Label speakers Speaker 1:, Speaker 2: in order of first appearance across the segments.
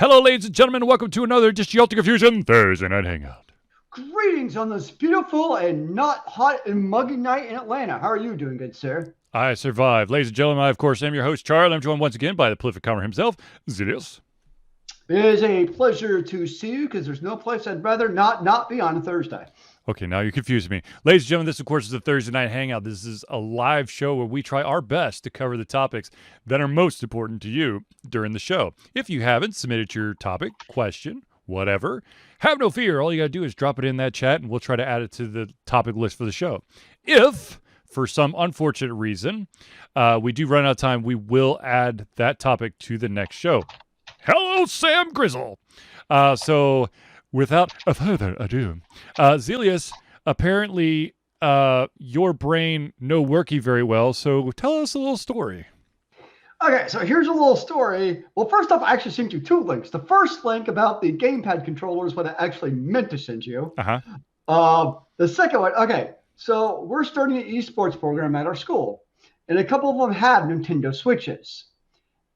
Speaker 1: Hello, ladies and gentlemen. Welcome to another edition of Confusion Thursday Night Hangout.
Speaker 2: Greetings on this beautiful and not hot and muggy night in Atlanta. How are you doing, good sir?
Speaker 1: I survived. Ladies and gentlemen, I, of course, am your host, Charlie. I'm joined once again by the prolific comer himself, Zilius.
Speaker 2: It is a pleasure to see you because there's no place I'd rather not be on a Thursday.
Speaker 1: Okay, now you confused me. Ladies and gentlemen, this, of course, is the Thursday Night Hangout. This is a live show where we try our best to cover the topics that are most important to you during the show. If you haven't submitted your topic, question, whatever, have no fear. All you got to do is drop it in that chat, and we'll try to add it to the topic list for the show. If, for some unfortunate reason, we do run out of time, we will add that topic to the next show. Hello, Sam Grizzle. So without further ado, Zilius, apparently your brain no worky very well, so tell us a little story.
Speaker 2: Okay, so here's a little story. Well, first off, I actually sent you two links. The first link about the gamepad controller is what I actually meant to send you. The second one, okay, so we're starting an esports program at our school, and a couple of them have Nintendo Switches.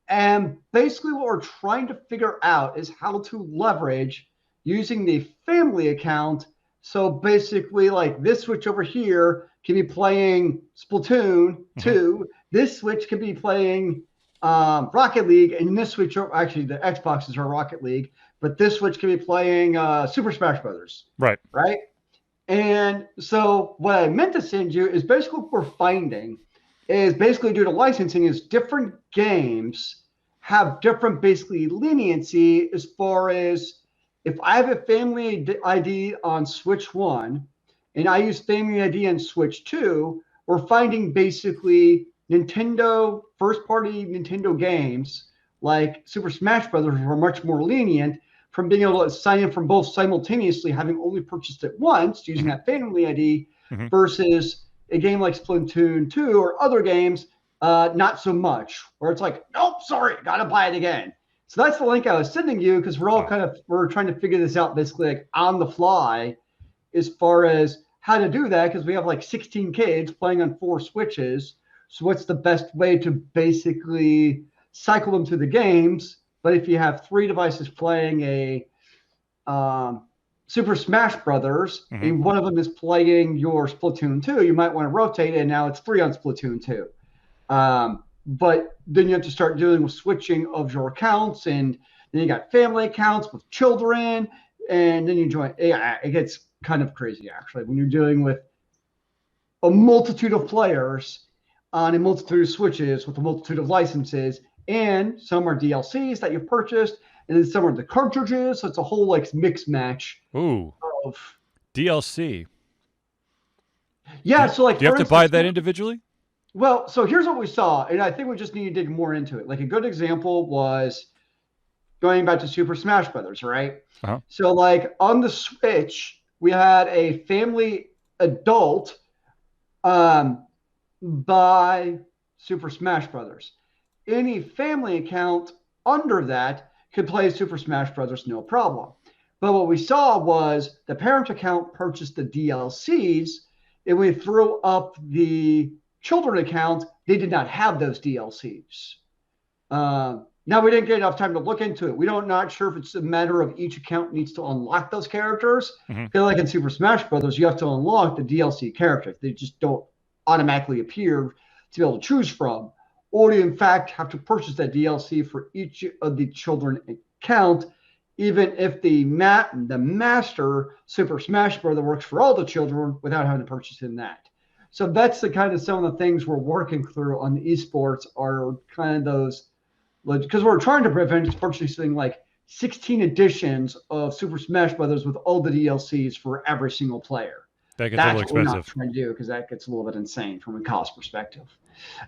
Speaker 2: And basically what we're trying to figure out is how to leverage using the family account. So basically, like this Switch over here can be playing Splatoon 2. This Switch can be playing Rocket League, and this Switch, actually the Xboxes are Rocket League, but this Switch can be playing Super Smash Brothers.
Speaker 1: Right.
Speaker 2: And so what I meant to send you is basically what we're finding is basically due to licensing is different games have different basically leniency as far as if I have a family ID on Switch 1 and I use family ID on Switch 2, we're finding basically Nintendo, first-party Nintendo games like Super Smash Brothers are much more lenient from being able to sign in from both simultaneously, having only purchased it once using that family ID versus a game like Splatoon 2 or other games, not so much, where it's like, nope, sorry, gotta buy it again. So that's the link I was sending you because we're all we're trying to figure this out basically like on the fly as far as how to do that because we have like 16 kids playing on 4 Switches. So what's the best way to basically cycle them through the games? But if you have 3 devices playing a Super Smash Brothers, and one of them is playing your Splatoon 2, you might want to rotate it, and now it's 3 on Splatoon 2. But then you have to start dealing with switching of your accounts, and then you got family accounts with children, and then you join. It gets kind of crazy, actually, when you're dealing with a multitude of players on a multitude of switches with a multitude of licenses, and some are DLCs that you've purchased, and then some are the cartridges, so it's a whole like mix match.
Speaker 1: Ooh, of DLC.
Speaker 2: Yeah, so like
Speaker 1: do you have to buy that individually?
Speaker 2: Well, so here's what we saw, and I think we just need to dig more into it. Like a good example was going back to Super Smash Brothers, right? So like on the Switch, we had a family adult buy Super Smash Brothers. Any family account under that could play Super Smash Brothers no problem. But what we saw was the parent account purchased the DLCs, and we threw up the children account, they did not have those DLCs. Now we didn't get enough time to look into it. Not sure if it's a matter of each account needs to unlock those characters. Like in Super Smash Brothers, you have to unlock the DLC characters. They just don't automatically appear to be able to choose from. Or you in fact have to purchase that DLC for each of the children account, even if the master Super Smash Brother works for all the children without having to purchase in that. So that's the kind of some of the things we're working through on the esports are kind of those, because we're trying to prevent purchasing like 16 editions of Super Smash Brothers with all the DLCs for every single player.
Speaker 1: That gets a little expensive.
Speaker 2: We're not trying to do because that gets a little bit insane from a cost perspective.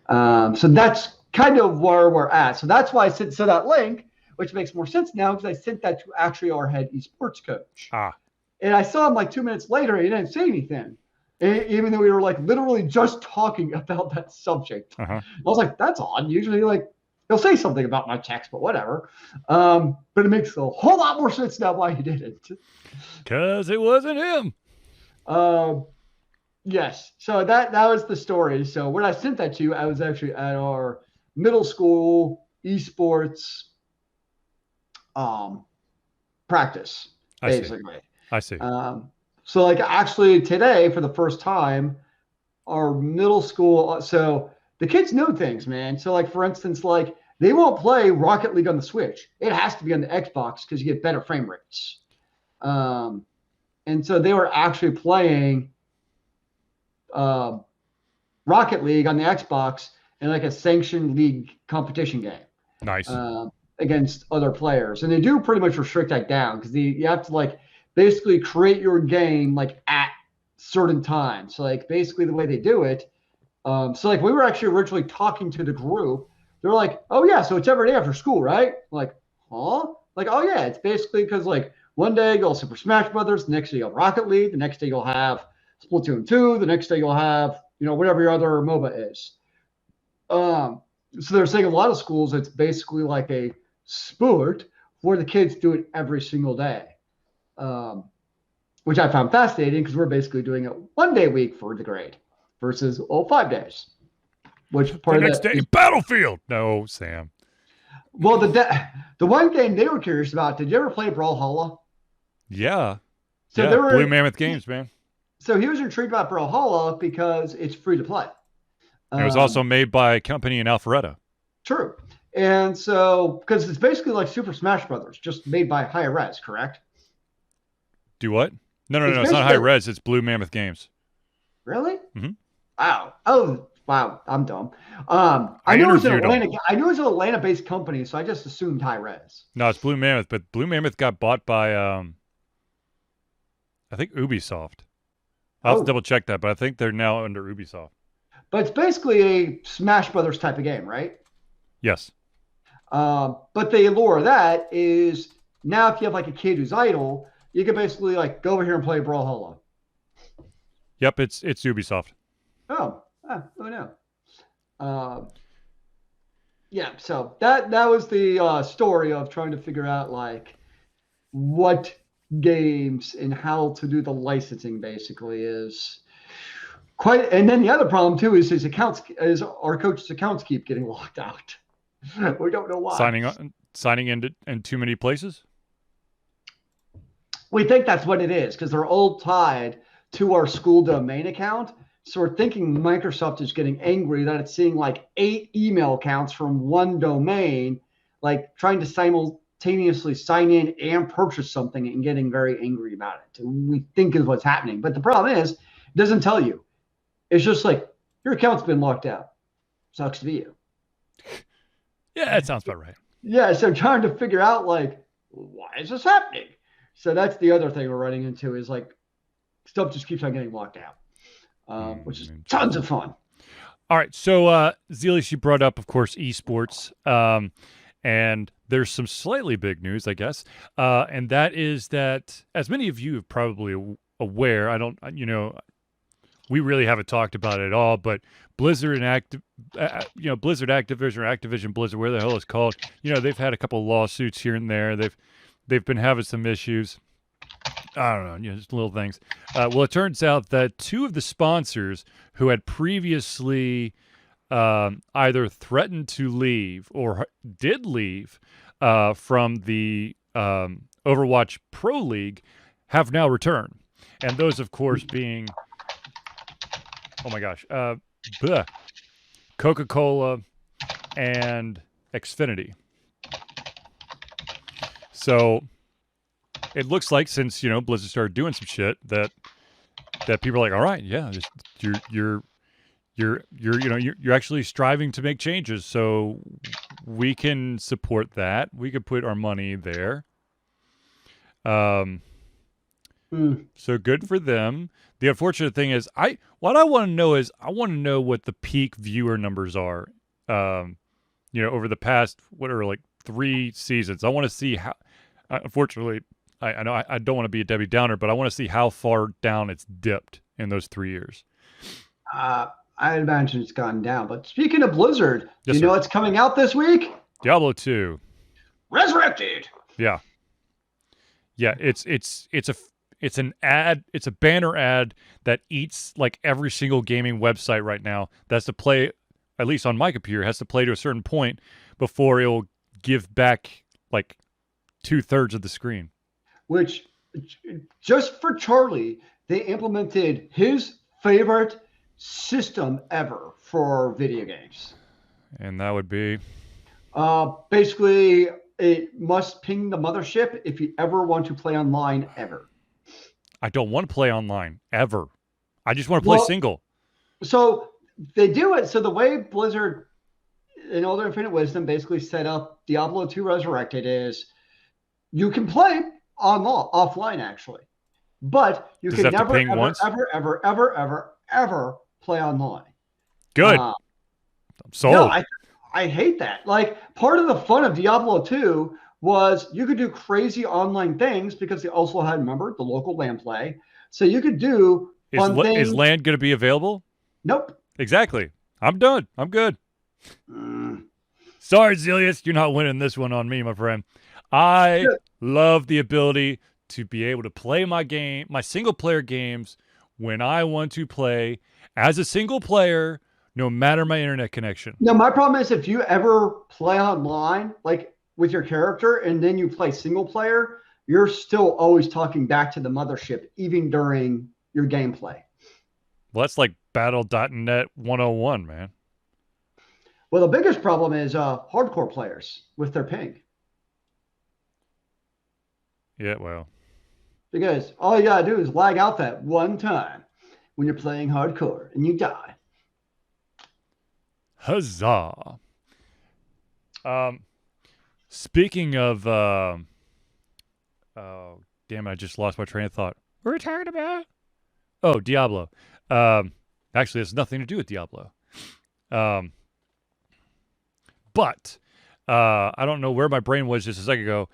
Speaker 2: So that's kind of where we're at. So that's why I sent that link, which makes more sense now because I sent that to actually our head esports coach. And I saw him like 2 minutes later and he didn't say anything. Even though we were like literally just talking about that subject. I was like, that's odd. Usually like he'll say something about my text, but whatever. But it makes a whole lot more sense now why he did it.
Speaker 1: Because it wasn't him.
Speaker 2: Yes. So that was the story. So when I sent that to you, I was actually at our middle school esports practice,
Speaker 1: I see.
Speaker 2: basically.
Speaker 1: I see.
Speaker 2: So like actually today, for the first time, our middle school, so the kids know things, man. So like for instance, like they won't play Rocket League on the Switch. It has to be on the Xbox because you get better frame rates. Um, and so they were actually playing uh, Rocket League on the Xbox in like a sanctioned league competition game
Speaker 1: Nice.
Speaker 2: against other players, and they do pretty much restrict that down because you have to like basically create your game like at certain times. So like basically the way they do it. So like we were actually originally talking to the group. They're like, "Oh yeah, so it's every day after school, right?" Like, huh? Like, oh yeah, it's basically because like one day you'll have Super Smash Brothers, the next day you'll have Rocket League, the next day you'll have Splatoon 2, the next day you'll have whatever your other MOBA is. Um, so they're saying a lot of schools it's basically like a sport where the kids do it every single day, um, which I found fascinating because we're basically doing it 1 day a week for the grade versus 5 days. Which part
Speaker 1: The
Speaker 2: of
Speaker 1: next
Speaker 2: that
Speaker 1: day,
Speaker 2: is,
Speaker 1: Battlefield. No, Sam.
Speaker 2: well, the one game they were curious about. Did you ever play Brawlhalla?
Speaker 1: Yeah.
Speaker 2: So
Speaker 1: Yeah.
Speaker 2: they were
Speaker 1: Blue Mammoth Games, man.
Speaker 2: so he was intrigued about Brawlhalla because it's free to play.
Speaker 1: It was also made by a company in Alpharetta.
Speaker 2: True. And so, because it's basically like Super Smash Brothers, just made by High Res, correct?
Speaker 1: Do what? No.
Speaker 2: It's
Speaker 1: It's not High
Speaker 2: basically
Speaker 1: Res. It's Blue Mammoth Games.
Speaker 2: really.
Speaker 1: Mm-hmm.
Speaker 2: Wow. Oh, wow. I'm dumb. I
Speaker 1: I
Speaker 2: knew it was an
Speaker 1: interviewed them.
Speaker 2: Atlanta. I knew it was an Atlanta-based company, so I just assumed High Res.
Speaker 1: No, it's Blue Mammoth, but Blue Mammoth got bought by, I think Ubisoft. I'll have to
Speaker 2: Oh,
Speaker 1: double check that, but I think they're now under Ubisoft.
Speaker 2: but it's basically a Smash Brothers type of game, right?
Speaker 1: Yes.
Speaker 2: But the allure of that is now if you have like a kid who's idle, you can basically like go over here and play Brawlhalla.
Speaker 1: Yep, it's Ubisoft.
Speaker 2: Oh, no. Uh, yeah, so that was the story of trying to figure out like what games and how to do the licensing basically is quite. And then the other problem too is his accounts, is our coach's accounts keep getting locked out. We don't know why.
Speaker 1: Signing in too many places.
Speaker 2: We think that's what it is because they're all tied to our school domain account. So we're thinking Microsoft is getting angry that it's seeing like 8 email accounts from one domain, like trying to simultaneously sign in and purchase something and getting very angry about it. We think is what's happening. But the problem is, it doesn't tell you. It's just like, your account's been locked out. Sucks to be you.
Speaker 1: Yeah, that sounds about right.
Speaker 2: Yeah, so trying to figure out like, why is this happening? So that's the other thing we're running into is like, stuff just keeps on getting locked out. Which is tons of fun.
Speaker 1: All right, so Zelia, she brought up, of course, esports, and there's some slightly big news, I guess, and that is that, as many of you are probably aware, we really haven't talked about it at all, but Blizzard and Blizzard Activision or Activision Blizzard, where the hell it's called, they've had a couple of lawsuits here and there. They've been having some issues. I don't know, just little things. Well, it turns out that 2 of the sponsors who had previously either threatened to leave or did leave from the Overwatch Pro League have now returned. And those, of course, being, oh my gosh, Coca-Cola and Xfinity. So it looks like since Blizzard started doing some shit that people are like, all right, yeah, you're actually striving to make changes, so we can support that. We could put our money there. So good for them. The unfortunate thing is, what I want to know is what the peak viewer numbers are. Over the past like 3 seasons. I want to see how. Unfortunately, I know I don't want to be a Debbie Downer, but I want to see how far down it's dipped in those 3 years.
Speaker 2: I imagine it's gone down. But speaking of Blizzard,
Speaker 1: Yes,
Speaker 2: do you know what's coming out this week?
Speaker 1: Diablo 2.
Speaker 2: Resurrected.
Speaker 1: Yeah. Yeah, it's an ad, it's a banner ad that eats like every single gaming website right now. That's to play, at least on my computer, has to play to a certain point before it will give back like 2/3 of the screen.
Speaker 2: which just for Charlie, they implemented his favorite system ever for video games.
Speaker 1: And that would be
Speaker 2: Basically, it must ping the mothership if you ever want to play online ever.
Speaker 1: I don't want to play online ever. I just want to play single.
Speaker 2: So they do it. So the way Blizzard, in all their infinite wisdom, basically set up Diablo 2 Resurrected is you can play offline actually, but you can never, ever play online.
Speaker 1: Good. I'm sold.
Speaker 2: No, I hate that. Like, part of the fun of Diablo 2 was you could do crazy online things because they also had, remember, the local LAN play. So you could do fun things.
Speaker 1: Is LAN going to be available?
Speaker 2: Nope.
Speaker 1: Exactly. I'm done. I'm good. Sorry, Zelius. You're not winning this one on me, my friend. I love the ability to be able to play my single player games when I want to play as a single player, no matter my internet connection.
Speaker 2: No, my problem is if you ever play online, like with your character, and then you play single player, you're still always talking back to the mothership, even during your gameplay.
Speaker 1: Well, that's like Battle.net 101, man.
Speaker 2: Well, the biggest problem is hardcore players with their ping.
Speaker 1: Yeah, well.
Speaker 2: Because all you gotta do is lag out that one time when you're playing hardcore and you die.
Speaker 1: Huzzah. Speaking of oh damn it, I just lost my train of thought. What are we talking about? Oh, Diablo. Actually, it has nothing to do with Diablo. But I don't know where my brain was just a second ago.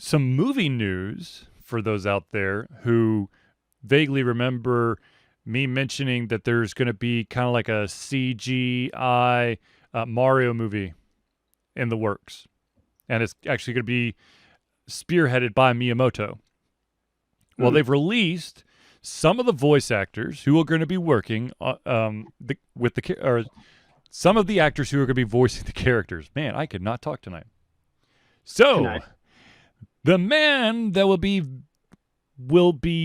Speaker 1: Some movie news for those out there who vaguely remember me mentioning that there's going to be kind of like a CGI Mario movie in the works. And it's actually going to be spearheaded by Miyamoto. Well, they've released some of the voice actors who are going to be working some of the actors who are going to be voicing the characters. Man, I could not talk tonight. So, the man that will be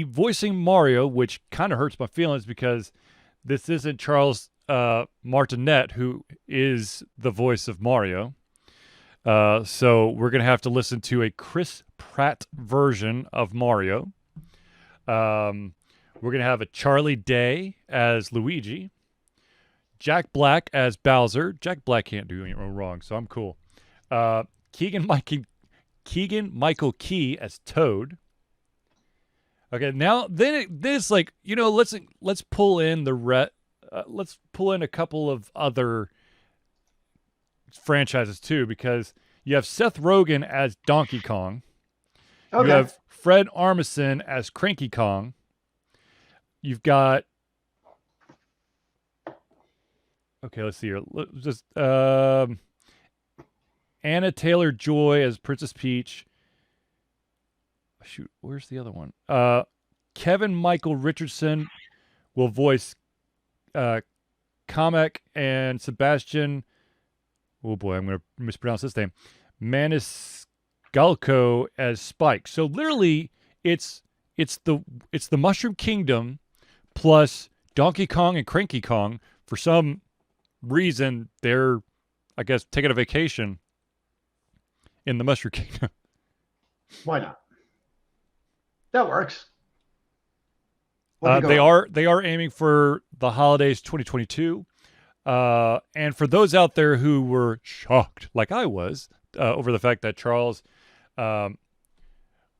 Speaker 1: voicing Mario, which kind of hurts my feelings because this isn't Charles Martinet, who is the voice of Mario. So we're going to have to listen to a Chris Pratt version of Mario. We're going to have a Charlie Day as Luigi. Jack Black as Bowser. Jack Black can't do anything wrong, so I'm cool. Keegan-Michael Key as Toad. Okay, now then it's like, let's pull in let's pull in a couple of other franchises too, because you have Seth Rogen as Donkey Kong. Okay. You have Fred Armisen as Cranky Kong. You've got let's see here. Just Anna Taylor-Joy as Princess Peach. Shoot, where's the other one? Kevin Michael Richardson will voice Kamek and Sebastian. Oh boy, I'm going to mispronounce this name. Maniscalco as Spike. So literally, it's the Mushroom Kingdom plus Donkey Kong and Cranky Kong. For some reason, they're, I guess, taking a vacation in the Mushroom Kingdom.
Speaker 2: Why not? That works.
Speaker 1: They are aiming for the holidays 2022. And for those out there who were shocked, like I was, over the fact that Charles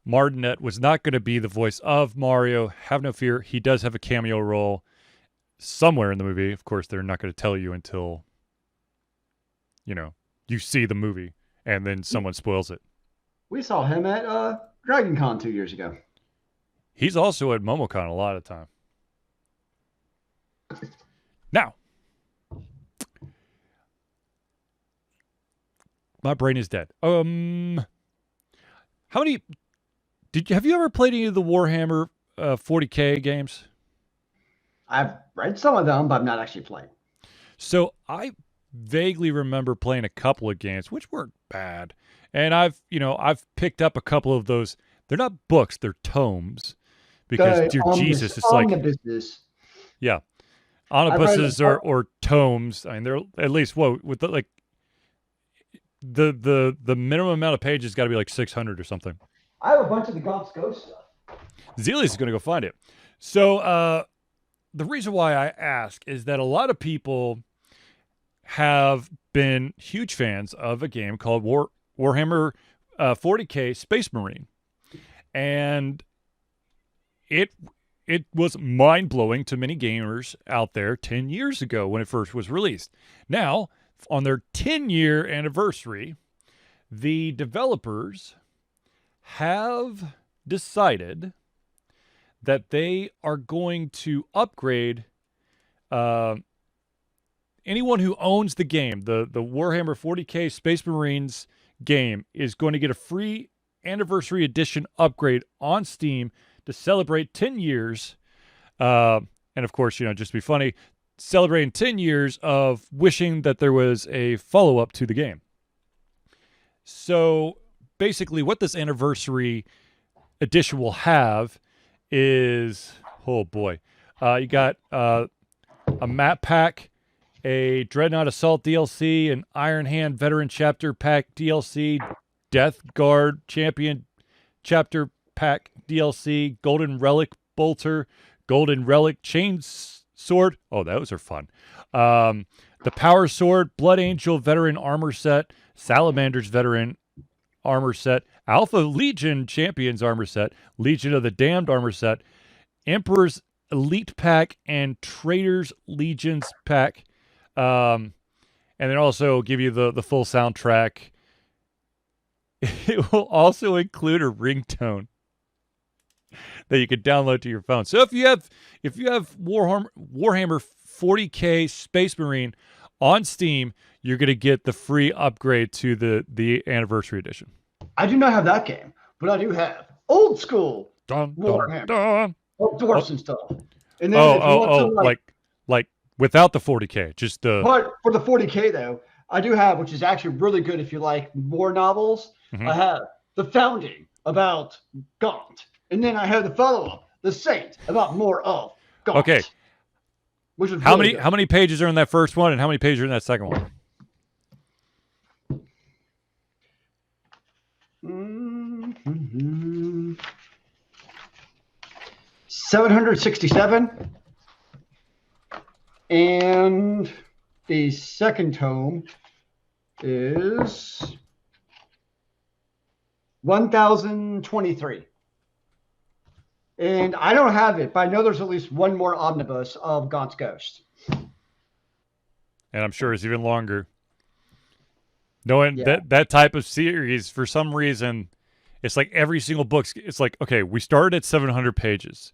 Speaker 1: Martinet was not going to be the voice of Mario, have no fear. He does have a cameo role somewhere in the movie. Of course, they're not going to tell you until, you see the movie and then someone spoils it.
Speaker 2: We saw him at Dragon Con 2 years ago.
Speaker 1: He's also at MomoCon a lot of the time. Now, my brain is dead. How many have you ever played any of the Warhammer 40K games?
Speaker 2: I've read some of them, but I'm not actually playing.
Speaker 1: So I vaguely remember playing a couple of games, which weren't bad. And I've picked up a couple of those. They're not books, they're tomes. Because
Speaker 2: The
Speaker 1: dear Jesus, it's like,
Speaker 2: omnibuses.
Speaker 1: yeah,
Speaker 2: I read
Speaker 1: omnibuses or tomes. I mean, they're at least with the like the minimum amount of pages got to be like 600 or something.
Speaker 2: I have a bunch of the Gaunt's Ghost stuff.
Speaker 1: Zelius is going to go find it. So the reason why I ask is that a lot of people have been huge fans of a game called Warhammer 40K Space Marine, and it was mind-blowing to many gamers out there 10 years ago when it first was released. Now, on their 10-year anniversary, the developers have decided that they are going to upgrade anyone who owns the game. The Warhammer 40K Space Marines game is going to get a free anniversary edition upgrade on Steam to celebrate 10 years. And of course, just to be funny, celebrating 10 years of wishing that there was a follow-up to the game. So basically what this anniversary edition will have is, oh boy, you got a map pack, a Dreadnought Assault DLC, an Iron Hand Veteran Chapter Pack DLC, Death Guard Champion Chapter Pack DLC, Golden Relic Bolter, Golden Relic Chain Sword. Oh, those are fun. The Power Sword, Blood Angel Veteran Armor Set, Salamander's Veteran Armor Set, Alpha Legion Champions Armor Set, Legion of the Damned Armor Set, Emperor's Elite Pack, and Traitors Legions Pack. And then also give you the full soundtrack. It will also include a ringtone that you can download to your phone. So if you have Warhammer 40K Space Marine on Steam, you're going to get the free upgrade to the anniversary edition.
Speaker 2: I do not have that game, but I do have old school Warhammer. Dwarfs and stuff. And then
Speaker 1: like without the 40K, just the.
Speaker 2: But for the 40K though, I do have, which is actually really good if you like war novels.
Speaker 1: Mm-hmm.
Speaker 2: I have The Founding about Gaunt, and then I have the follow-up, The Saint, about more of Gaunt.
Speaker 1: Okay.
Speaker 2: Which is
Speaker 1: how many pages are in that first one, and how many pages are in that second one?
Speaker 2: 767, and the second tome is 1023. And I don't have it, but I know there's at least one more omnibus of Gaunt's Ghost.
Speaker 1: And I'm sure it's even longer. Knowing that type of series, for some reason, it's like every single book, it's like, okay, we started at 700 pages.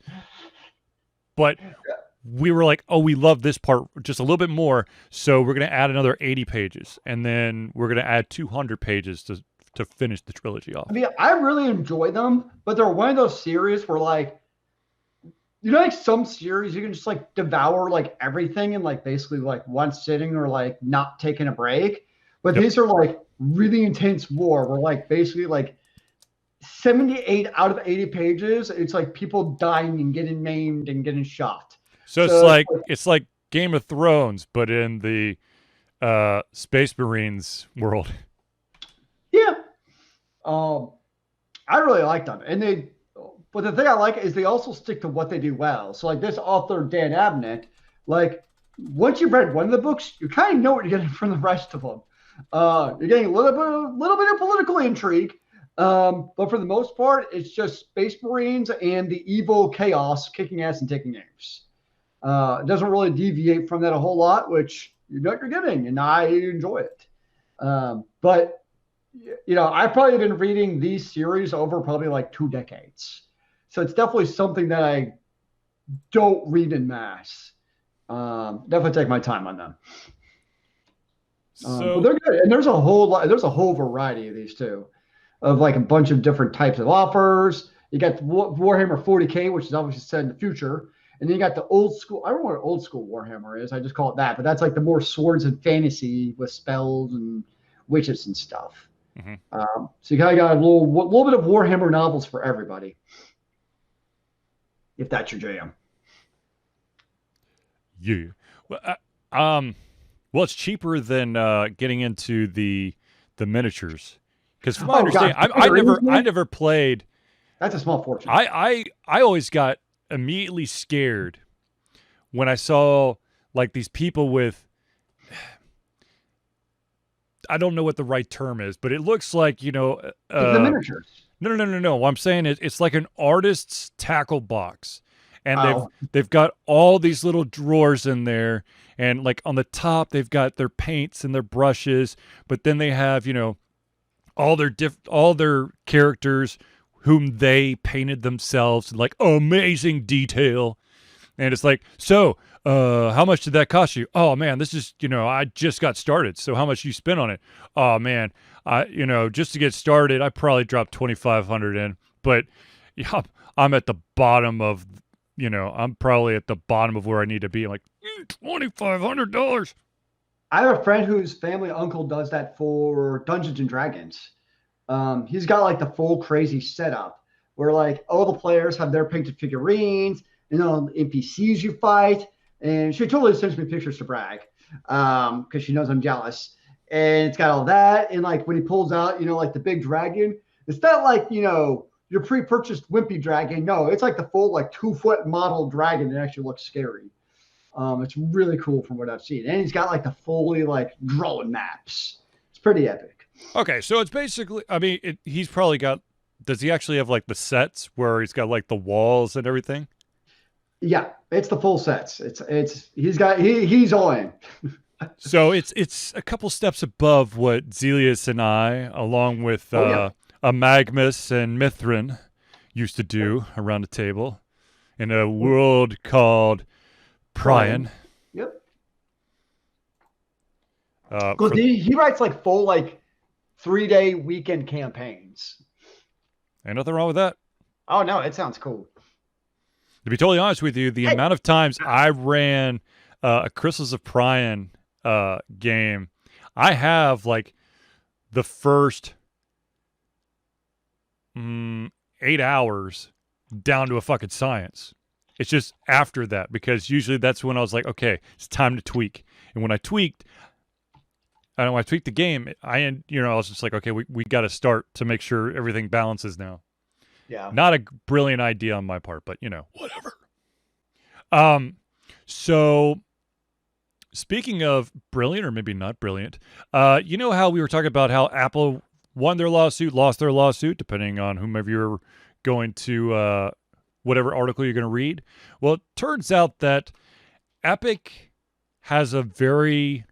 Speaker 1: But we were like, oh, we love this part just a little bit more, so we're going to add another 80 pages. And then we're going to add 200 pages to finish the trilogy off.
Speaker 2: I mean, I really enjoy them, but they're one of those series where, like, like some series you can just like devour like everything in like basically like one sitting or like not taking a break. But these are like really intense war where like basically like 78 out of 80 pages, it's like people dying and getting maimed and getting shot.
Speaker 1: So it's like Game of Thrones, but in the Space Marines world.
Speaker 2: Yeah. I really like them. But the thing I like is they also stick to what they do well. So like this author, Dan Abnett, like once you've read one of the books, you kind of know what you're getting from the rest of them. You're getting a little bit of political intrigue. But for the most part, it's just Space Marines and the evil chaos kicking ass and taking names. It doesn't really deviate from that a whole lot, which you know what you're getting, and I enjoy it. But I've probably been reading these series over probably like 2 decades. So it's definitely something that I don't read in mass. Definitely take my time on them. But they're good. And there's a whole variety of these too, of like a bunch of different types of offers. You got Warhammer 40K, which is obviously set in the future. And then you got the old school. I don't know what old school Warhammer is. I just call it that. But that's like the more swords and fantasy with spells and witches and stuff. So you kind of got a little bit of Warhammer novels for everybody, if that's your jam.
Speaker 1: Yeah. Well, well, it's cheaper than getting into the miniatures, because from my understanding, I never played.
Speaker 2: That's a small fortune.
Speaker 1: I always got immediately scared when I saw like these people with, I don't know what the right term is, but it looks like,
Speaker 2: the miniatures.
Speaker 1: No. What I'm saying is it's like an artist's tackle box. And they've got all these little drawers in there, and like on the top they've got their paints and their brushes, but then they have, all their characters whom they painted themselves in like amazing detail. And it's like, so how much did that cost you? Oh man, this is, I just got started. So how much you spent on it? Oh man, just to get started, I probably dropped $2,500 in, but yeah, I'm at the bottom of, I'm probably at the bottom of where I need to be. I'm like, $2,500.
Speaker 2: I have a friend whose family uncle does that for Dungeons and Dragons. He's got like the full crazy setup where like all the players have their painted figurines, NPCs you fight. And she totally sends me pictures to brag because she knows I'm jealous. And it's got all that. And like when he pulls out, like the big dragon, it's not like, your pre-purchased wimpy dragon. No, it's like the full like 2-foot model dragon that actually looks scary. It's really cool from what I've seen. And he's got like the fully like drawn maps. It's pretty epic.
Speaker 1: Okay, so it's basically, I mean, he's probably got, does he actually have like the sets where he's got like the walls and everything?
Speaker 2: Yeah, it's the full sets. He's all in.
Speaker 1: So it's a couple steps above what Zelius and I, along with Magmus and Mithrin, used to do around the table in a world called Prion.
Speaker 2: Yep. Because he writes like full like 3-day weekend campaigns.
Speaker 1: Ain't nothing wrong with that.
Speaker 2: Oh no, it sounds cool.
Speaker 1: To be totally honest with you, the amount of times I ran a Crystals of Prion game, I have like the first 8 hours down to a fucking science. It's just after that, because usually that's when I was like, okay, it's time to tweak. And when I tweaked, when I tweaked the game, I was just like, okay, we got to start to make sure everything balances now.
Speaker 2: Yeah.
Speaker 1: Not a brilliant idea on my part, but whatever. So speaking of brilliant, or maybe not brilliant, you know how we were talking about how Apple won their lawsuit, lost their lawsuit, depending on whomever you're going to, whatever article you're going to read. Well, it turns out that Epic has a very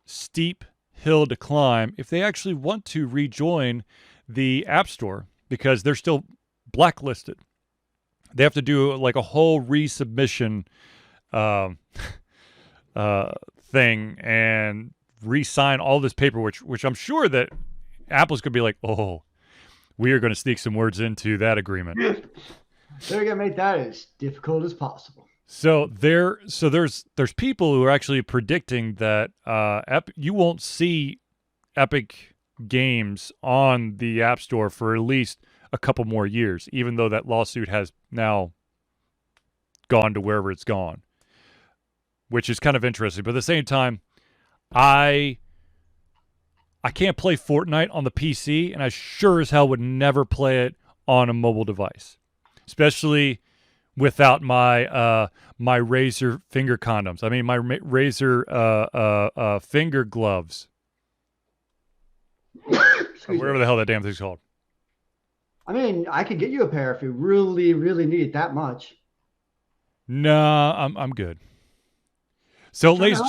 Speaker 1: steep hill to climb if they actually want to rejoin the App Store, because they're still blacklisted. They have to do like a whole resubmission thing and re-sign all this paperwork, which I'm sure that Apple's going to be like, oh, we are going to sneak some words into that agreement.
Speaker 2: They're going to make that as difficult as possible.
Speaker 1: So there's people who are actually predicting that you won't see Epic games on the App Store for at least a couple more years, even though that lawsuit has now gone to wherever it's gone, which is kind of interesting. But at the same time, I can't play Fortnite on the PC, and I sure as hell would never play it on a mobile device, especially without my my Razer finger condoms. I mean, my Razer finger gloves. Whatever the hell that damn thing's called.
Speaker 2: I mean, I could get you a pair if you really, really need it that much.
Speaker 1: Nah, I'm good. So, ladies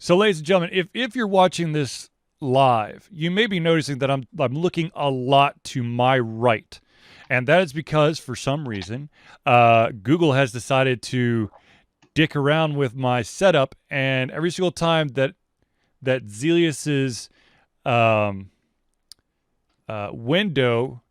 Speaker 1: and gentlemen, if you're watching this live, you may be noticing that I'm looking a lot to my right, and that is because for some reason, Google has decided to dick around with my setup, and every single time that Zelius's window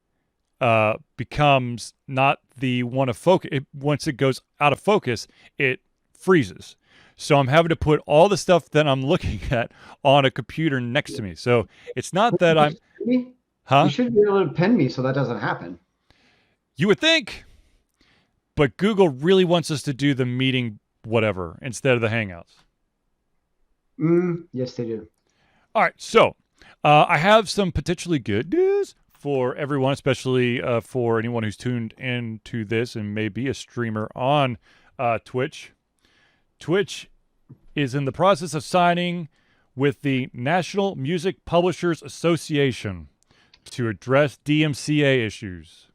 Speaker 1: becomes not the one of focus, once it goes out of focus, it freezes. So I'm having to put all the stuff that I'm looking at on a computer next to me. So it's not that
Speaker 2: me? You
Speaker 1: Huh?
Speaker 2: should be able to pin me so that doesn't happen.
Speaker 1: You would think, but Google really wants us to do the meeting whatever instead of the Hangouts.
Speaker 2: Yes, they do.
Speaker 1: All right, so I have some potentially good news for everyone, especially for anyone who's tuned into this and may be a streamer on Twitch. Twitch is in the process of signing with the National Music Publishers Association to address DMCA issues.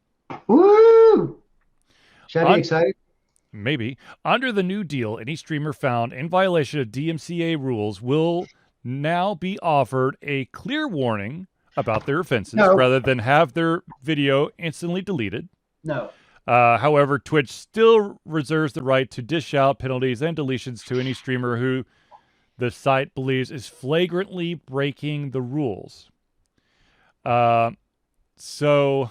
Speaker 2: Woo! Should I be excited?
Speaker 1: Maybe. Under the new deal, any streamer found in violation of DMCA rules will now be offered a clear warning about their offenses rather than have their video instantly deleted.
Speaker 2: No.
Speaker 1: However, Twitch still reserves the right to dish out penalties and deletions to any streamer who the site believes is flagrantly breaking the rules. So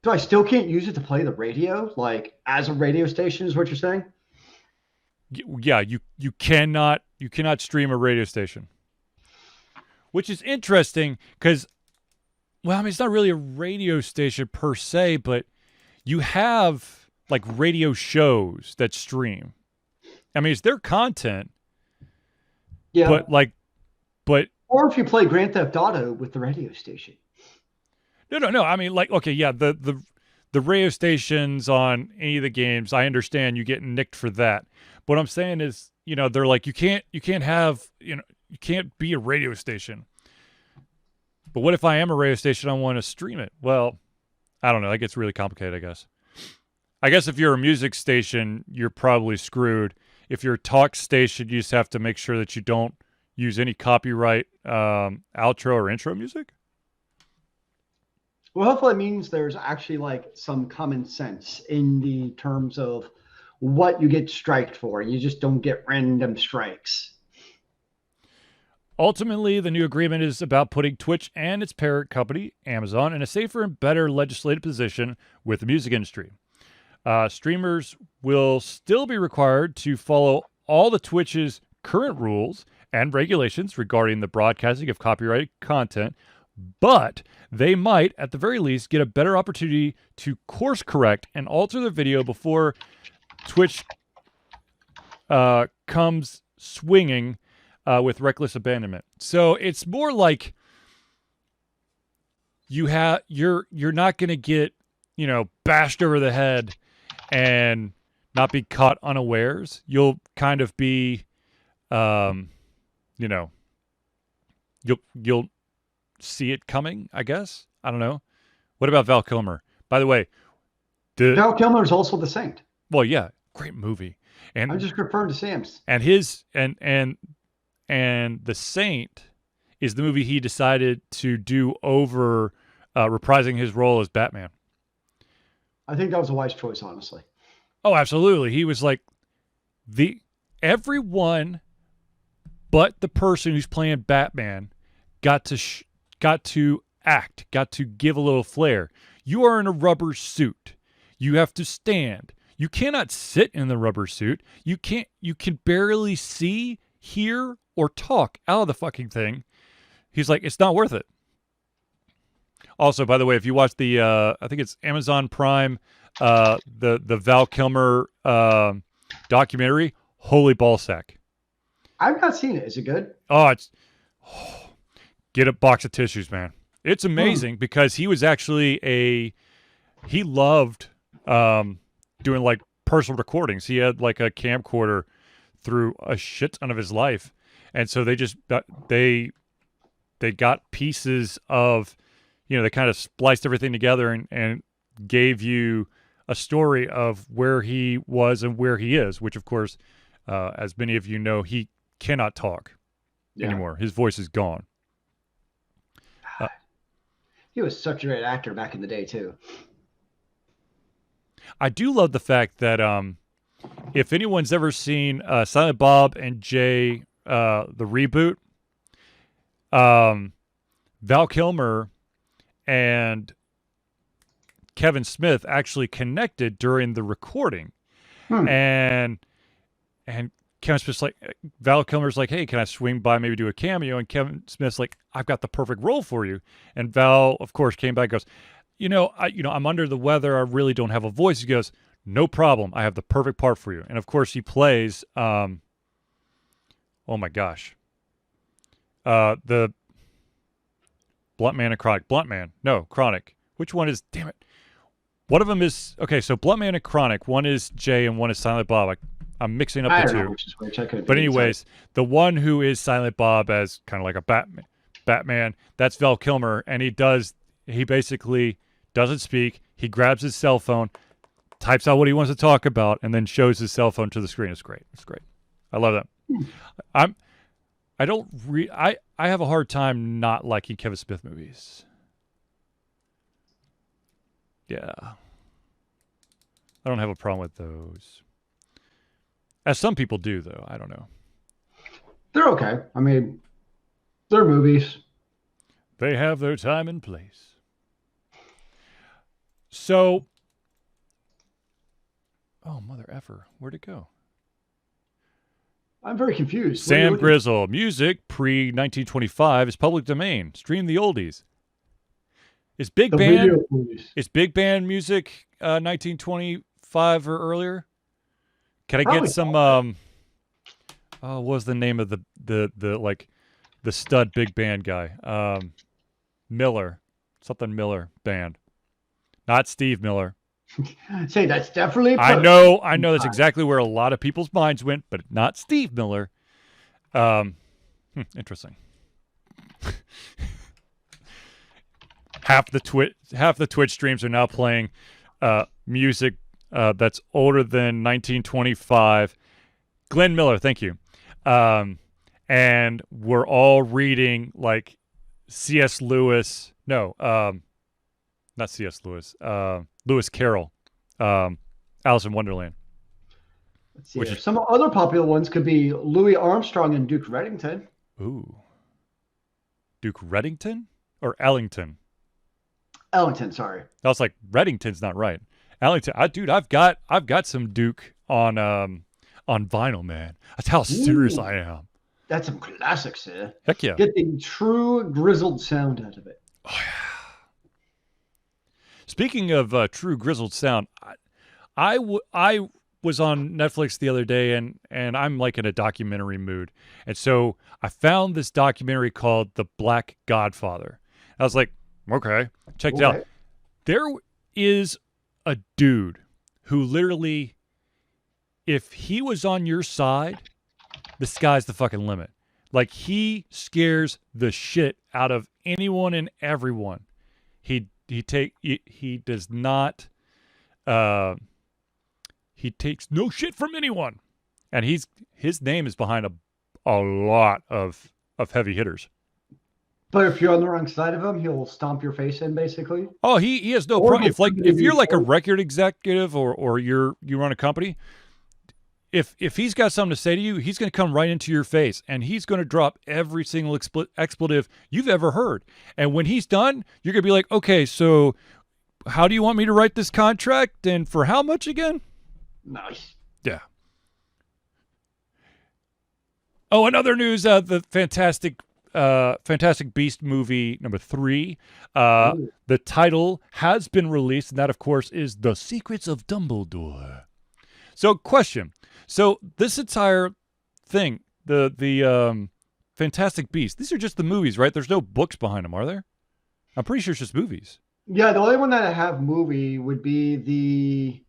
Speaker 2: I still can't use it to play the radio, like as a radio station, is what you're saying?
Speaker 1: Yeah, you cannot stream a radio station, which is interesting because, well, I mean, it's not really a radio station per se, but you have like radio shows that stream. I mean, it's their content.
Speaker 2: Yeah.
Speaker 1: But
Speaker 2: or if you play Grand Theft Auto with the radio station.
Speaker 1: No. I mean, like, okay, yeah, the radio stations on any of the games, I understand you get nicked for that. But what I'm saying is, you know, they're like, you can't have, you know, you can't be a radio station. But what if I am a radio station? I want to stream it. Well, I don't know. That gets really complicated, I guess. I guess if you're a music station, you're probably screwed. If you're a talk station, you just have to make sure that you don't use any copyright outro or intro music.
Speaker 2: Well, hopefully it means there's actually like some common sense in the terms of what you get striked for. You just don't get random strikes.
Speaker 1: Ultimately, the new agreement is about putting Twitch and its parent company, Amazon, in a safer and better legislative position with the music industry. Streamers will still be required to follow all the Twitch's current rules and regulations regarding the broadcasting of copyrighted content, but they might, at the very least, get a better opportunity to course correct and alter the video before Twitch comes swinging with reckless abandonment. So it's more like you're not going to get, you know, bashed over the head and not be caught unawares. You'll kind of be, you know, you'll see it coming, I guess. I don't know. What about Val Kilmer? By the way,
Speaker 2: Val Kilmer is also the Saint.
Speaker 1: Well, yeah, great movie. And
Speaker 2: I'm just referring to Sam's.
Speaker 1: And his and The Saint is the movie he decided to do over reprising his role as Batman.
Speaker 2: I think that was a wise choice, honestly.
Speaker 1: Oh, absolutely. He was like everyone but the person who's playing Batman got to act, got to give a little flair. You are in a rubber suit. You have to stand. You cannot sit in the rubber suit. You can barely see, hear, or talk out of the fucking thing. He's like, it's not worth it. Also, by the way, if you watch the, I think it's Amazon Prime, the Val Kilmer documentary, holy ballsack.
Speaker 2: I've not seen it. Is it good?
Speaker 1: Get a box of tissues, man. It's amazing because he was actually he loved doing like personal recordings. He had like a camcorder through a shit ton of his life. And so they got pieces of, you know, they kind of spliced everything together and gave you a story of where he was and where he is, which of course, as many of you know, he cannot talk anymore. His voice is gone.
Speaker 2: He was such a great actor back in the day too.
Speaker 1: I do love the fact that if anyone's ever seen Silent Bob and Jay, the reboot, Val Kilmer and Kevin Smith actually connected during the recording, and Kevin Smith's like, Val Kilmer's like, hey, can I swing by, maybe do a cameo? And Kevin Smith's like, I've got the perfect role for you. And Val, of course, came back and goes, I'm under the weather. I really don't have a voice. He goes, no problem. I have the perfect part for you. And of course, he plays, oh my gosh, the Blunt Man and Chronic. Blunt Man. No, Chronic. Which one is, damn it. One of them is, okay, so Blunt Man and Chronic. One is Jay and one is Silent Bob. I'm mixing up the two.
Speaker 2: Which is which. I couldn't
Speaker 1: But
Speaker 2: be
Speaker 1: anyways, the one who is Silent Bob as kind of like a Batman, that's Val Kilmer. And he basically doesn't speak. He grabs his cell phone, types out what he wants to talk about, and then shows his cell phone to the screen. It's great. It's great. I love that. I have a hard time not liking Kevin Smith movies. Yeah. I don't have a problem with those. As some people do, though. I don't know.
Speaker 2: They're okay. I mean, they're movies.
Speaker 1: They have their time and place. So, oh, mother effer. Where'd it go?
Speaker 2: I'm very confused.
Speaker 1: Sam Grizzle. Music pre-1925 is public domain. Stream the oldies. Is Big Band music 1925 or earlier? Can I get some what was the name of the stud big band guy? Miller. Something Miller band. Not Steve Miller.
Speaker 2: Say that's definitely
Speaker 1: I know that's exactly where a lot of people's minds went, but not Steve Miller. Interesting. Half the Twitch streams are now playing music that's older than 1925. Glenn Miller, thank you. And we're all reading like C.S. Lewis. No, not C.S. Lewis. Lewis Carroll. Alice in Wonderland.
Speaker 2: Let's see. Some other popular ones could be Louis Armstrong and Duke Reddington.
Speaker 1: Ooh. Duke Reddington or Ellington?
Speaker 2: Ellington, sorry.
Speaker 1: I was like, Reddington's not right. Ellington, I've got some Duke on vinyl, man. That's how serious I am.
Speaker 2: That's some classics, eh?
Speaker 1: Heck yeah.
Speaker 2: Get the true grizzled sound out of it.
Speaker 1: Oh, yeah. Speaking of true grizzled sound, I was on Netflix the other day, and I'm like in a documentary mood. And so I found this documentary called The Black Godfather. I was like, okay, check it out. There is a dude who literally, if he was on your side, the sky's the fucking limit. Like, he scares the shit out of anyone and everyone. He does not, he takes no shit from anyone. And his name is behind a lot of heavy hitters.
Speaker 2: But if you're on the wrong side of him, he'll stomp your face in, basically.
Speaker 1: Oh, he has no problem. If you're like a record executive or you run a company, if he's got something to say to you, he's going to come right into your face, and he's going to drop every single expletive you've ever heard. And when he's done, you're going to be like, okay, so how do you want me to write this contract, and for how much again?
Speaker 2: Nice.
Speaker 1: Yeah. Oh, and other news, the Fantastic Beast movie number 3. The title has been released, and that, of course, is The Secrets of Dumbledore. So, question. So, this entire thing, the Fantastic Beast, these are just the movies, right? There's no books behind them, are there? I'm pretty sure it's just movies.
Speaker 2: Yeah, the only one that I have movie would be the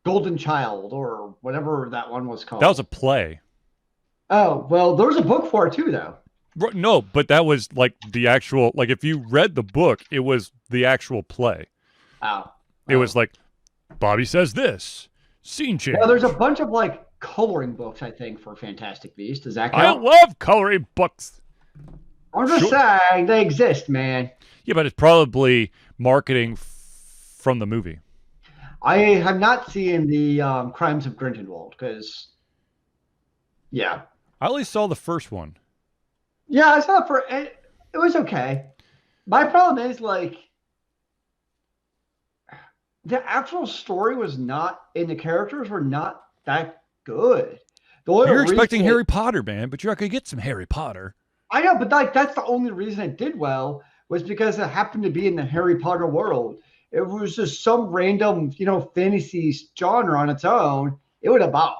Speaker 2: Golden Child, or whatever that one was called.
Speaker 1: That was a play.
Speaker 2: Oh, well, there's a book for it too, though.
Speaker 1: No, but that was like the actual, like if you read the book, it was the actual play.
Speaker 2: Oh.
Speaker 1: It was like, Bobby says this, scene change.
Speaker 2: Well, there's a bunch of like coloring books, I think, for Fantastic Beast. Does that count?
Speaker 1: I love coloring books.
Speaker 2: I'm just saying they exist, man.
Speaker 1: Yeah, but it's probably marketing from the movie.
Speaker 2: I have not seen the Crimes of Grindelwald because, yeah.
Speaker 1: I only saw the first one.
Speaker 2: Yeah, I saw it it was okay. My problem is, like, the actual story was not, and the characters were not that good. The only
Speaker 1: You're expecting
Speaker 2: reason
Speaker 1: Harry Potter, man, but you're not going to get some Harry Potter.
Speaker 2: I know, but like that's the only reason it did well was because it happened to be in the Harry Potter world. If it was just some random, fantasy genre on its own, it would have bombed.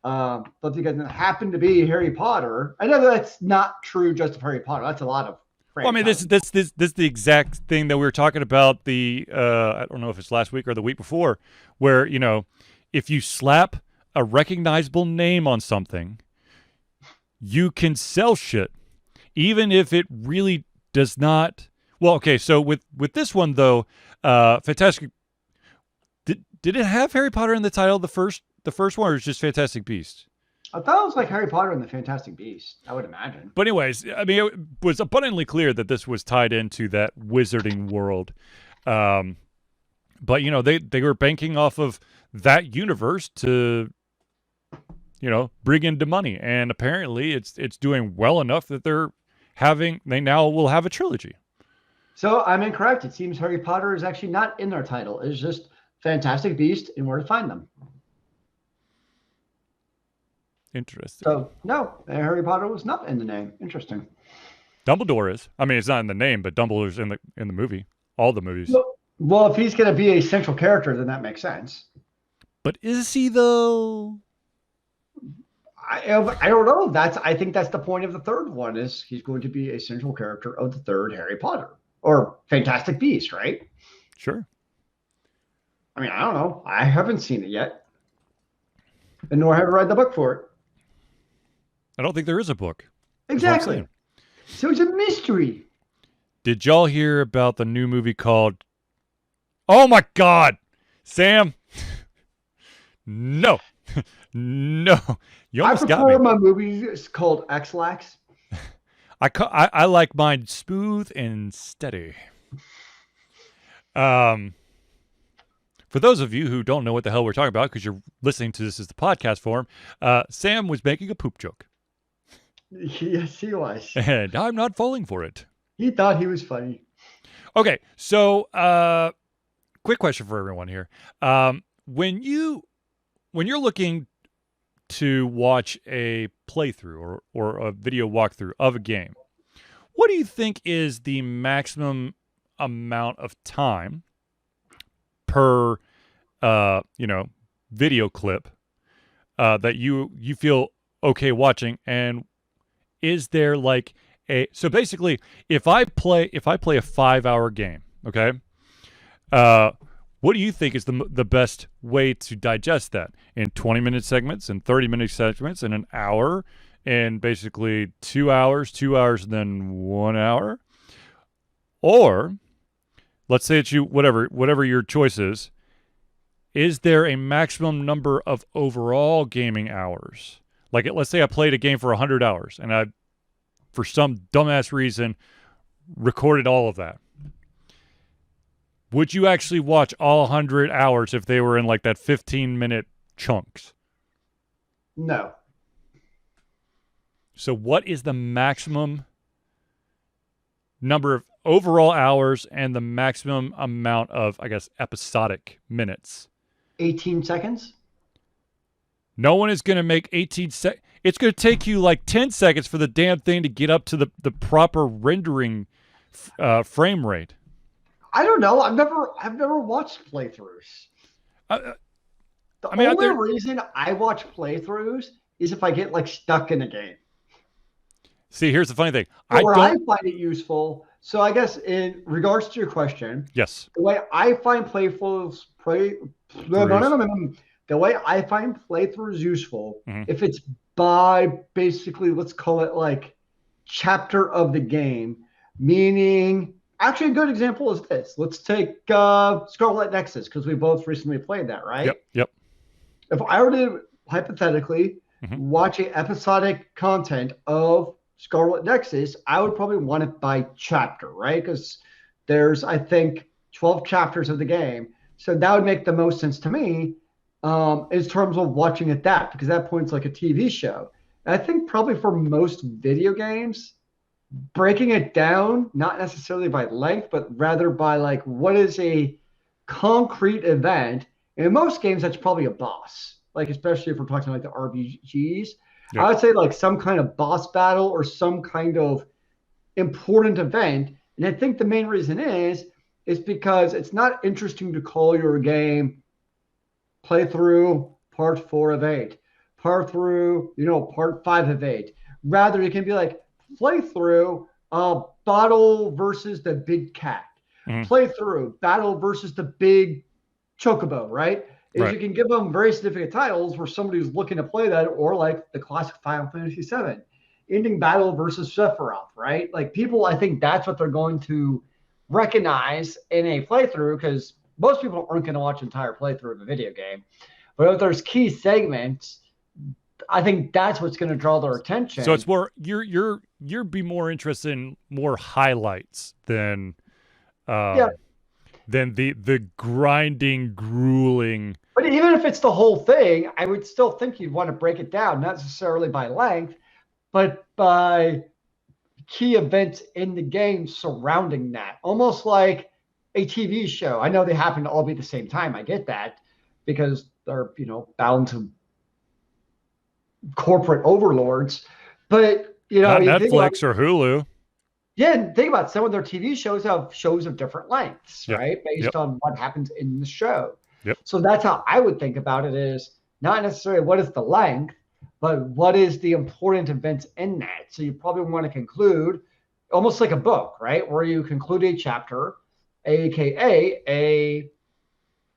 Speaker 2: But because it happened to be Harry Potter, I know that's not true just of Harry Potter. That's a lot of.
Speaker 1: Well, I mean, this is the exact thing that we were talking about I don't know if it's last week or the week before, where if you slap a recognizable name on something, you can sell shit, even if it really does not. Well, okay, so with this one though, Fantastic. Did it have Harry Potter in the title the first one, or is it just Fantastic Beasts?
Speaker 2: I thought it was like Harry Potter and the Fantastic Beasts, I would imagine.
Speaker 1: But anyways, I mean, it was abundantly clear that this was tied into that wizarding world. But they were banking off of that universe to bring in the money, and apparently it's doing well enough that they now will have a trilogy.
Speaker 2: So I'm incorrect. It seems Harry Potter is actually not in their title. It's just Fantastic Beasts and where to find them.
Speaker 1: Interesting.
Speaker 2: So no, Harry Potter was not in the name. Interesting.
Speaker 1: Dumbledore is. I mean, it's not in the name, but Dumbledore's in the movie. All the movies.
Speaker 2: Well, if he's going to be a central character, then that makes sense.
Speaker 1: But is he though?
Speaker 2: I don't know. I think that's the point of the third one, is he's going to be a central character of the third Harry Potter or Fantastic Beast, right?
Speaker 1: Sure.
Speaker 2: I mean, I don't know. I haven't seen it yet, and nor have I read the book for it.
Speaker 1: I don't think there is a book.
Speaker 2: Exactly. So it's a mystery.
Speaker 1: Did y'all hear about the new movie called? Oh my God, Sam! No, no. You almost got me.
Speaker 2: I prefer my movies called X-Lax.
Speaker 1: I like mine smooth and steady. For those of you who don't know what the hell we're talking about, because you're listening to this as the podcast form, Sam was making a poop joke.
Speaker 2: Yes, he was.
Speaker 1: And I'm not falling for it.
Speaker 2: He thought he was funny.
Speaker 1: Okay, so quick question for everyone here. When you're looking to watch a playthrough or a video walkthrough of a game, what do you think is the maximum amount of time per video clip that you feel okay watching? And is there like so basically if I play a 5-hour game, okay, what do you think is the best way to digest that? In 20-minute segments, and 30-minute segments, in an hour, and basically 2 hours, and then 1 hour? Or let's say it's whatever your choice is there a maximum number of overall gaming hours? Like, let's say I played a game for 100 hours, and I, for some dumbass reason, recorded all of that. Would you actually watch all 100 hours if they were in like that 15-minute chunks?
Speaker 2: No.
Speaker 1: So what is the maximum number of overall hours and the maximum amount of, I guess, episodic minutes?
Speaker 2: 18 seconds?
Speaker 1: No one is going to make 18 seconds. It's going to take you like 10 seconds for the damn thing to get up to the proper rendering frame rate.
Speaker 2: I don't know. I've never watched playthroughs. The only reason I watch playthroughs is if I get like stuck in a game.
Speaker 1: See, here's the funny thing.
Speaker 2: I find it useful. So I guess in regards to your question,
Speaker 1: yes,
Speaker 2: the way I find playthroughs useful, if it's by basically, let's call it like chapter of the game, meaning. Actually, a good example is this. Let's take Scarlet Nexus, because we both recently played that, right?
Speaker 1: Yep.
Speaker 2: If I were to, hypothetically, watch episodic content of Scarlet Nexus, I would probably want it by chapter, right? Because there's, I think, 12 chapters of the game. So that would make the most sense to me in terms of watching it because that point's like a TV show. And I think probably for most video games, breaking it down, not necessarily by length, but rather by like what is a concrete event. In most games, that's probably a boss. like especially if we're talking like the RPGs,
Speaker 1: Yep.
Speaker 2: I would say like some kind of boss battle or some kind of important event. And I think the main reason is because it's not interesting to call your game playthrough part 4 of 8, part through, part 5 of 8. Rather, it can be like playthrough battle versus the big cat,
Speaker 1: Mhm.
Speaker 2: playthrough battle versus the big chocobo, right? Is
Speaker 1: Right.
Speaker 2: you can give them very significant titles where somebody who's looking to play that, or like the classic Final Fantasy VII, ending battle versus Sephiroth, right? Like people, I think that's what they're going to recognize in a playthrough because most people aren't going to watch an entire playthrough of a video game. But if there's key segments, I think that's what's going to draw their
Speaker 1: So
Speaker 2: attention.
Speaker 1: it's more you're be more interested in more highlights
Speaker 2: Yeah,
Speaker 1: than the grinding, grueling.
Speaker 2: but even if it's the whole thing, I would still think you'd want to break it down, not necessarily by length, but by key events in the game surrounding that, almost like a TV show. I know they happen to all be at the same time. I get that because they're, bound to corporate overlords. But,
Speaker 1: Not
Speaker 2: you think about,
Speaker 1: Netflix or Hulu.
Speaker 2: yeah, think about some of their TV shows have shows of different lengths,
Speaker 1: Yeah.
Speaker 2: right?
Speaker 1: Yep.
Speaker 2: Based on what happens in the show.
Speaker 1: Yep.
Speaker 2: So that's how I would think about it is not necessarily what is the length, but what is the important events in that. So you probably want to conclude almost like a book, right? Where you conclude a chapter, aka a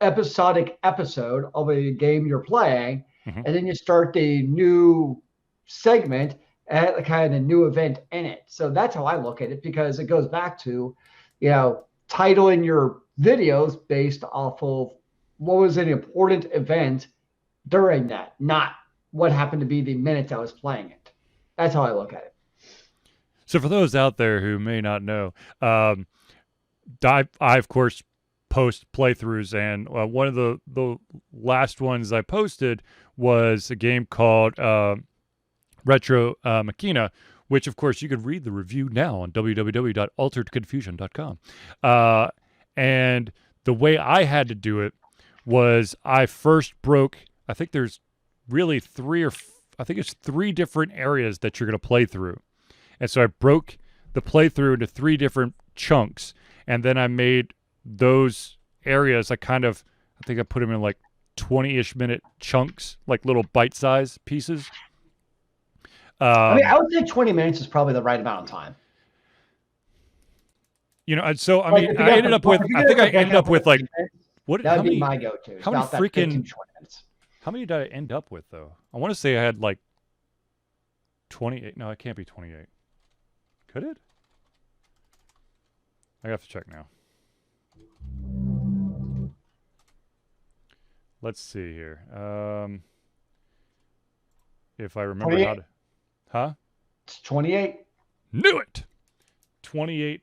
Speaker 2: episodic episode of a game you're playing,
Speaker 1: Mm-hmm.
Speaker 2: and then you start the new segment at a kind of new event in it. So that's how I look at it because it goes back to, titling your videos based off of what was an important event during that, not what happened to be the minutes I was playing it. That's how I look at it.
Speaker 1: So for those out there who may not know, I of course post playthroughs, and one of the last ones I posted was a game called Retro Machina, which of course you could read the review now on www.alteredconfusion.com. And the way I had to do it was I first broke. I think there's really I think it's 3 different areas that you're going to play through. And so I broke the playthrough into 3 different chunks, and then I made those areas. I think I put them in like 20-ish minute chunks, like little bite-sized pieces.
Speaker 2: I would say 20 minutes is probably the right amount of time.
Speaker 1: So I
Speaker 2: Like
Speaker 1: mean,
Speaker 2: if you
Speaker 1: I
Speaker 2: got
Speaker 1: ended
Speaker 2: to,
Speaker 1: up with.
Speaker 2: if you
Speaker 1: I
Speaker 2: got
Speaker 1: think I
Speaker 2: to break
Speaker 1: ended
Speaker 2: it
Speaker 1: up with like
Speaker 2: 15 minutes,
Speaker 1: what?
Speaker 2: that
Speaker 1: How
Speaker 2: would be
Speaker 1: many?
Speaker 2: my go-to. It's
Speaker 1: How many
Speaker 2: about that 15
Speaker 1: freaking?
Speaker 2: to 20 minutes.
Speaker 1: How many did I end up with though? I want to say I had like 28. No, it can't be 28. Could it? I have to check now. Let's see here. If I remember
Speaker 2: 28.
Speaker 1: how to. Huh?
Speaker 2: It's 28.
Speaker 1: Knew it! 28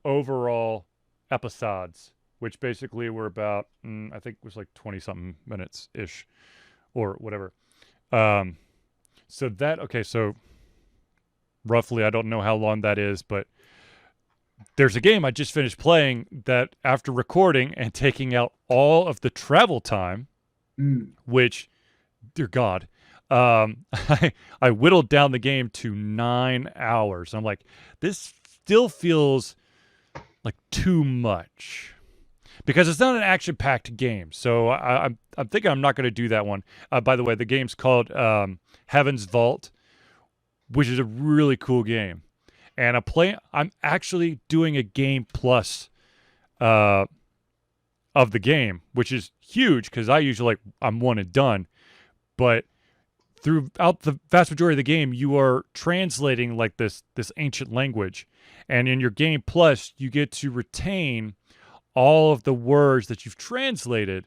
Speaker 1: overall episodes, which basically were about, I think it was like 20 something minutes ish or whatever. So roughly, I don't know how long that is, but there's a game I just finished playing that after recording and taking out all of the travel time, which, dear God, I whittled down the game to 9 hours. I'm like, this still feels like too much because it's not an action-packed game. So I'm thinking I'm not going to do that one. By the way, the game's called Heaven's Vault, which is a really cool game. And I'm actually doing a game plus of the game, which is huge because I usually I'm one and done. But throughout the vast majority of the game, you are translating like this ancient language. And in your game plus, you get to retain all of the words that you've translated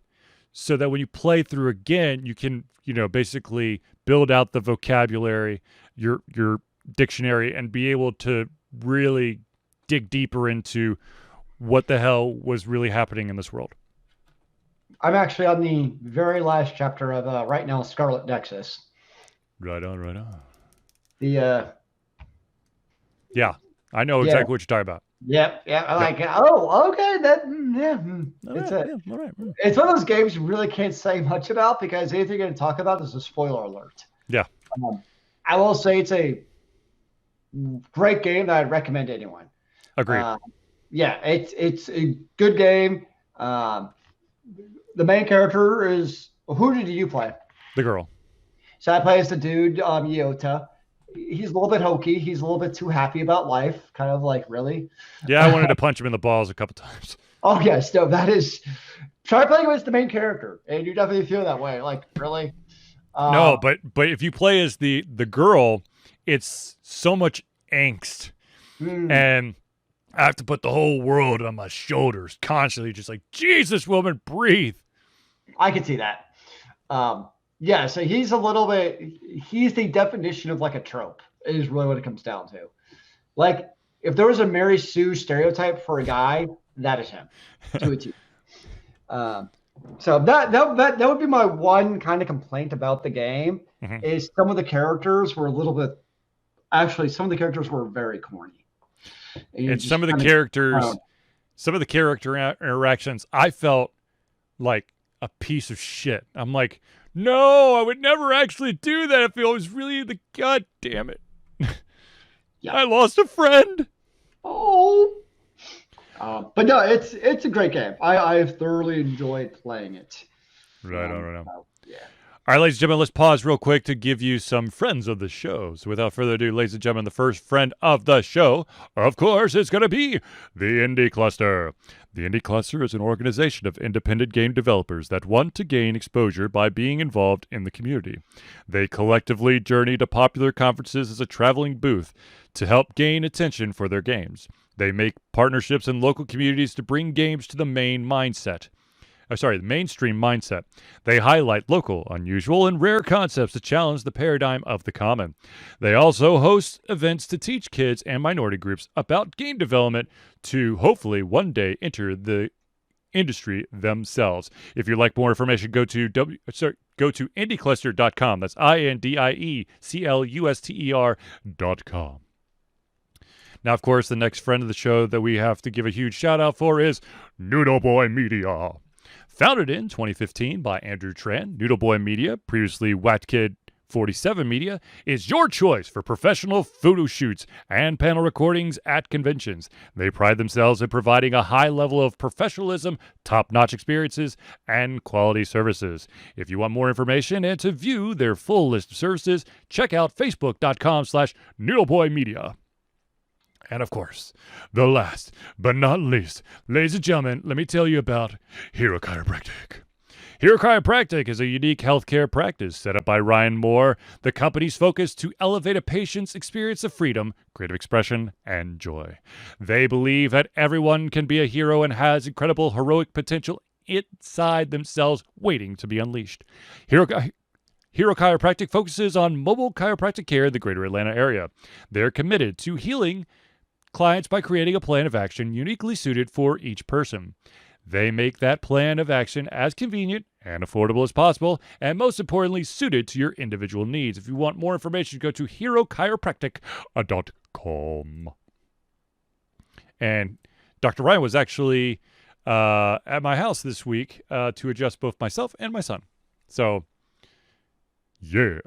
Speaker 1: so that when you play through again, you can, basically build out the vocabulary, your dictionary, and be able to really dig deeper into what the hell was really happening in this world.
Speaker 2: I'm actually on the very last chapter of right now Scarlet Nexus.
Speaker 1: Right on.
Speaker 2: The
Speaker 1: Yeah, I know exactly what you're talking about.
Speaker 2: Yep. Yeah. I
Speaker 1: Yep.
Speaker 2: like it. Oh, okay.
Speaker 1: All
Speaker 2: It's
Speaker 1: right.
Speaker 2: a
Speaker 1: Yeah. All right.
Speaker 2: it's one of those games you really can't say much about because anything you're going to talk about is a spoiler alert.
Speaker 1: Yeah.
Speaker 2: Um, I will say it's a great game that I'd recommend to anyone.
Speaker 1: Agreed.
Speaker 2: Uh, yeah, it's a good game. Um, the main character is who did you play?
Speaker 1: The girl.
Speaker 2: So I play as the dude, Yota. He's a little bit hokey. He's a little bit too happy about life. Kind of like really.
Speaker 1: Yeah, I wanted to punch him in the balls a couple times.
Speaker 2: Oh yes, no, that is. Try playing as the main character, and you definitely feel that way. Like really.
Speaker 1: No,
Speaker 2: Um,
Speaker 1: but if you play as the girl, it's so much angst,
Speaker 2: hmm,
Speaker 1: and I have to put the whole world on my shoulders constantly, just like Jesus, woman, breathe.
Speaker 2: I can see that. Um, yeah, so he's a little bit. He's the definition of like a trope. Is really what it comes down to. Like if there was a Mary Sue stereotype for a guy, that is him to a T. Um, so that would be my one kind of complaint about the game
Speaker 1: Mhm.
Speaker 2: is some of the characters were a little bit. Actually, some of the characters were very corny. And you
Speaker 1: And
Speaker 2: just kind of,
Speaker 1: some of the character interactions, I felt like a piece of shit. I'm like, no, I would never actually do that if it was really the god damn it.
Speaker 2: yeah.
Speaker 1: I lost a friend.
Speaker 2: Oh. But no, it's a great game. I've thoroughly enjoyed playing it.
Speaker 1: Right on, right on.
Speaker 2: So, yeah.
Speaker 1: All right, ladies and gentlemen, let's pause real quick to give you some friends of the show. So without further ado, ladies and gentlemen, the first friend of the show, of course, is going to be the Indie Cluster. The Indie Cluster is an organization of independent game developers that want to gain exposure by being involved in the community. They collectively journey to popular conferences as a traveling booth to help gain attention for their games. They make partnerships in local communities to bring games to the the mainstream mindset. They highlight local, unusual, and rare concepts to challenge the paradigm of the common. They also host events to teach kids and minority groups about game development to hopefully one day enter the industry themselves. If you'd like more information, go to indiecluster.com. That's INDIECLUSTER.com. Now, of course, the next friend of the show that we have to give a huge shout out for is Noodle Boy Media. Founded in 2015 by Andrew Tran, Noodle Boy Media, previously Whacked Kid 47 Media, is your choice for professional photo shoots and panel recordings at conventions. They pride themselves in providing a high level of professionalism, top-notch experiences, and quality services. If you want more information and to view their full list of services, check out facebook.com/noodleboymedia. And of course, the last but not least, ladies and gentlemen, let me tell you about Hero Chiropractic. Hero Chiropractic is a unique healthcare practice set up by Ryan Moore, the company's focus to elevate a patient's experience of freedom, creative expression, and joy. They believe that everyone can be a hero and has incredible heroic potential inside themselves waiting to be unleashed. Hero Chiropractic focuses on mobile chiropractic care in the greater Atlanta area. They're committed to healing clients by creating a plan of action uniquely suited for each person. They make that plan of action as convenient and affordable as possible, and most importantly, suited to your individual needs. If you want more information, go to herochiropractic.com. And Dr. Ryan was actually at my house this week to adjust both myself and my son. So, yeah,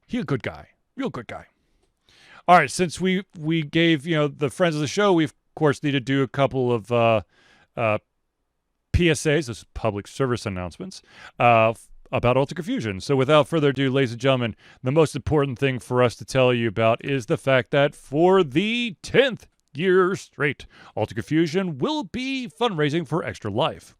Speaker 1: he a good guy, real good guy. All right, since we gave the friends of the show, we of course need to do a couple of PSAs, those public service announcements, about Alter Confusion. So without further ado, ladies and gentlemen, the most important thing for us to tell you about is the fact that for the 10th year straight, Alter Confusion will be fundraising for Extra Life.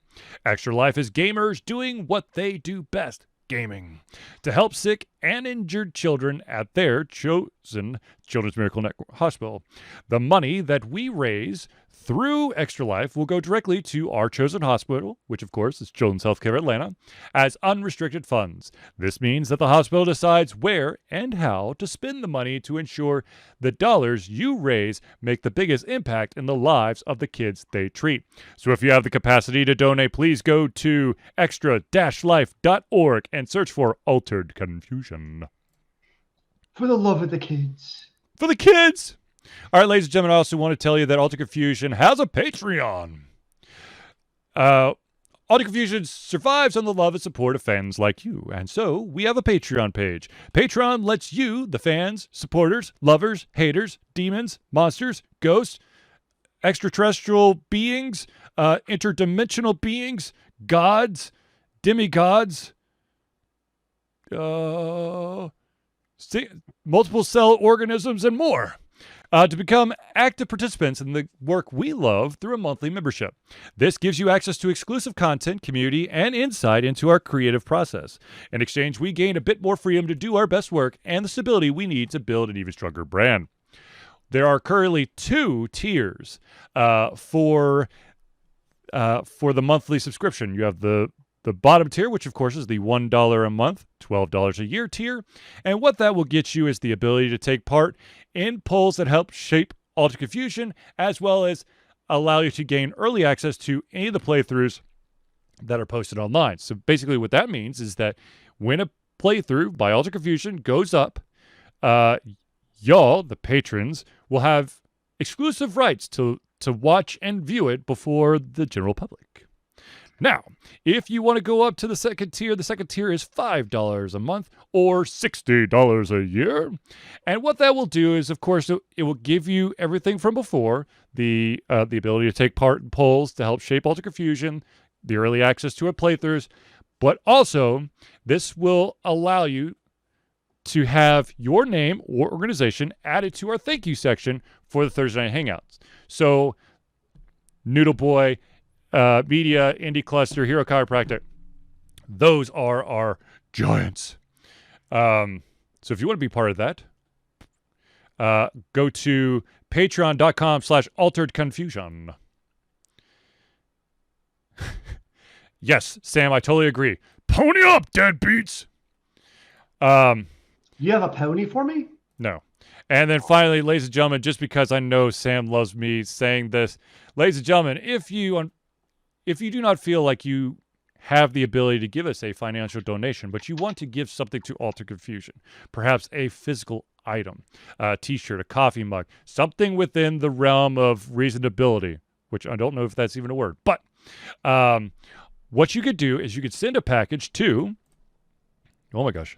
Speaker 1: Extra Life is gamers doing what they do best, gaming, to help sick and injured children at their chosen Children's Miracle Network Hospital. The money that we raise through Extra Life will go directly to our chosen hospital, which of course is Children's Healthcare Atlanta, as unrestricted funds. This means that the hospital decides where and how to spend the money to ensure the dollars you raise make the biggest impact in the lives of the kids they treat. So if you have the capacity to donate, please go to extra-life.org and search for Altered Confusion.
Speaker 2: For the love of the kids.
Speaker 1: For the kids! All right, ladies and gentlemen, I also want to tell you that Alter Confusion has a Patreon. Alter Confusion survives on the love and support of fans like you, and so we have a Patreon page. Patreon lets you, the fans, supporters, lovers, haters, demons, monsters, ghosts, extraterrestrial beings, interdimensional beings, gods, demigods, multiple cell organisms, and more, to become active participants in the work we love through a monthly membership. This gives you access to exclusive content, community, and insight into our creative process. In exchange, we gain a bit more freedom to do our best work and the stability we need to build an even stronger brand. There are currently 2 tiers for the monthly subscription. You have the bottom tier, which of course is the $1 a month, $12 a year tier. And what that will get you is the ability to take part in polls that help shape Alter Confusion, as well as allow you to gain early access to any of the playthroughs that are posted online. So basically what that means is that when a playthrough by Alter Confusion goes up, y'all, the patrons, will have exclusive rights to watch and view it before the general public. Now, if you want to go up to the second tier is $5 a month or $60 a year. And what that will do is, of course, it will give you everything from before, the ability to take part in polls to help shape Alter Confusion, the early access to our playthroughs, but also this will allow you to have your name or organization added to our thank you section for the Thursday Night Hangouts. So, Noodle Boy, Media, Indie Cluster, Hero Chiropractic, those are our giants. So if you want to be part of that, go to patreon.com/alteredconfusion. Yes, Sam, I totally agree. Pony up, deadbeats!
Speaker 2: You have a pony for me?
Speaker 1: No. And then finally, ladies and gentlemen, just because I know Sam loves me saying this, ladies and gentlemen, if you do not feel like you have the ability to give us a financial donation, but you want to give something to Alter Confusion, perhaps a physical item, a t-shirt, a coffee mug, something within the realm of reasonability, which I don't know if that's even a word, but what you could do is you could send a package to, oh my gosh,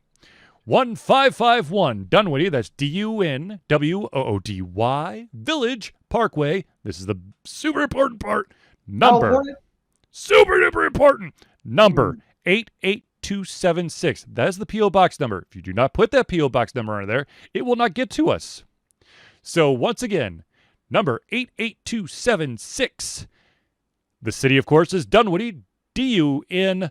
Speaker 1: 1551 Dunwoody, that's DUNWOODY, Village Parkway. This is the super important part. Number, super duper important, number 88276. That is the P.O. Box number. If you do not put that P.O. Box number under there, it will not get to us. So once again, number 88276. The city, of course, is Dunwoody, DUNWOODY,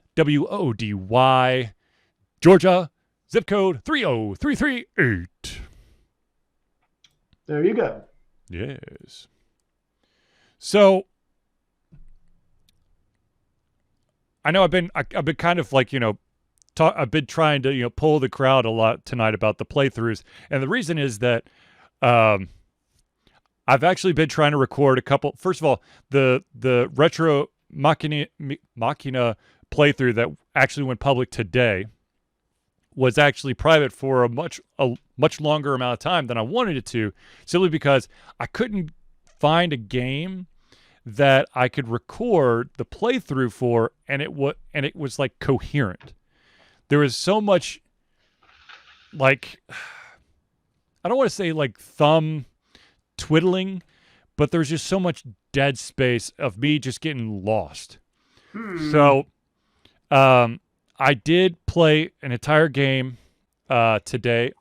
Speaker 1: Georgia. Zip code 30338.
Speaker 2: There you go.
Speaker 1: Yes. So I know I've been kind of like, I've been trying to, pull the crowd a lot tonight about the playthroughs. And the reason is that I've actually been trying to record a couple. First of all, the Retro Machina playthrough that actually went public today was actually private for a much longer amount of time than I wanted it to, simply because I couldn't find a game that I could record the playthrough for, and it was like coherent. There was so much, like, I don't want to say like thumb twiddling, but there's just so much dead space of me just getting lost. So, I did play an entire game today.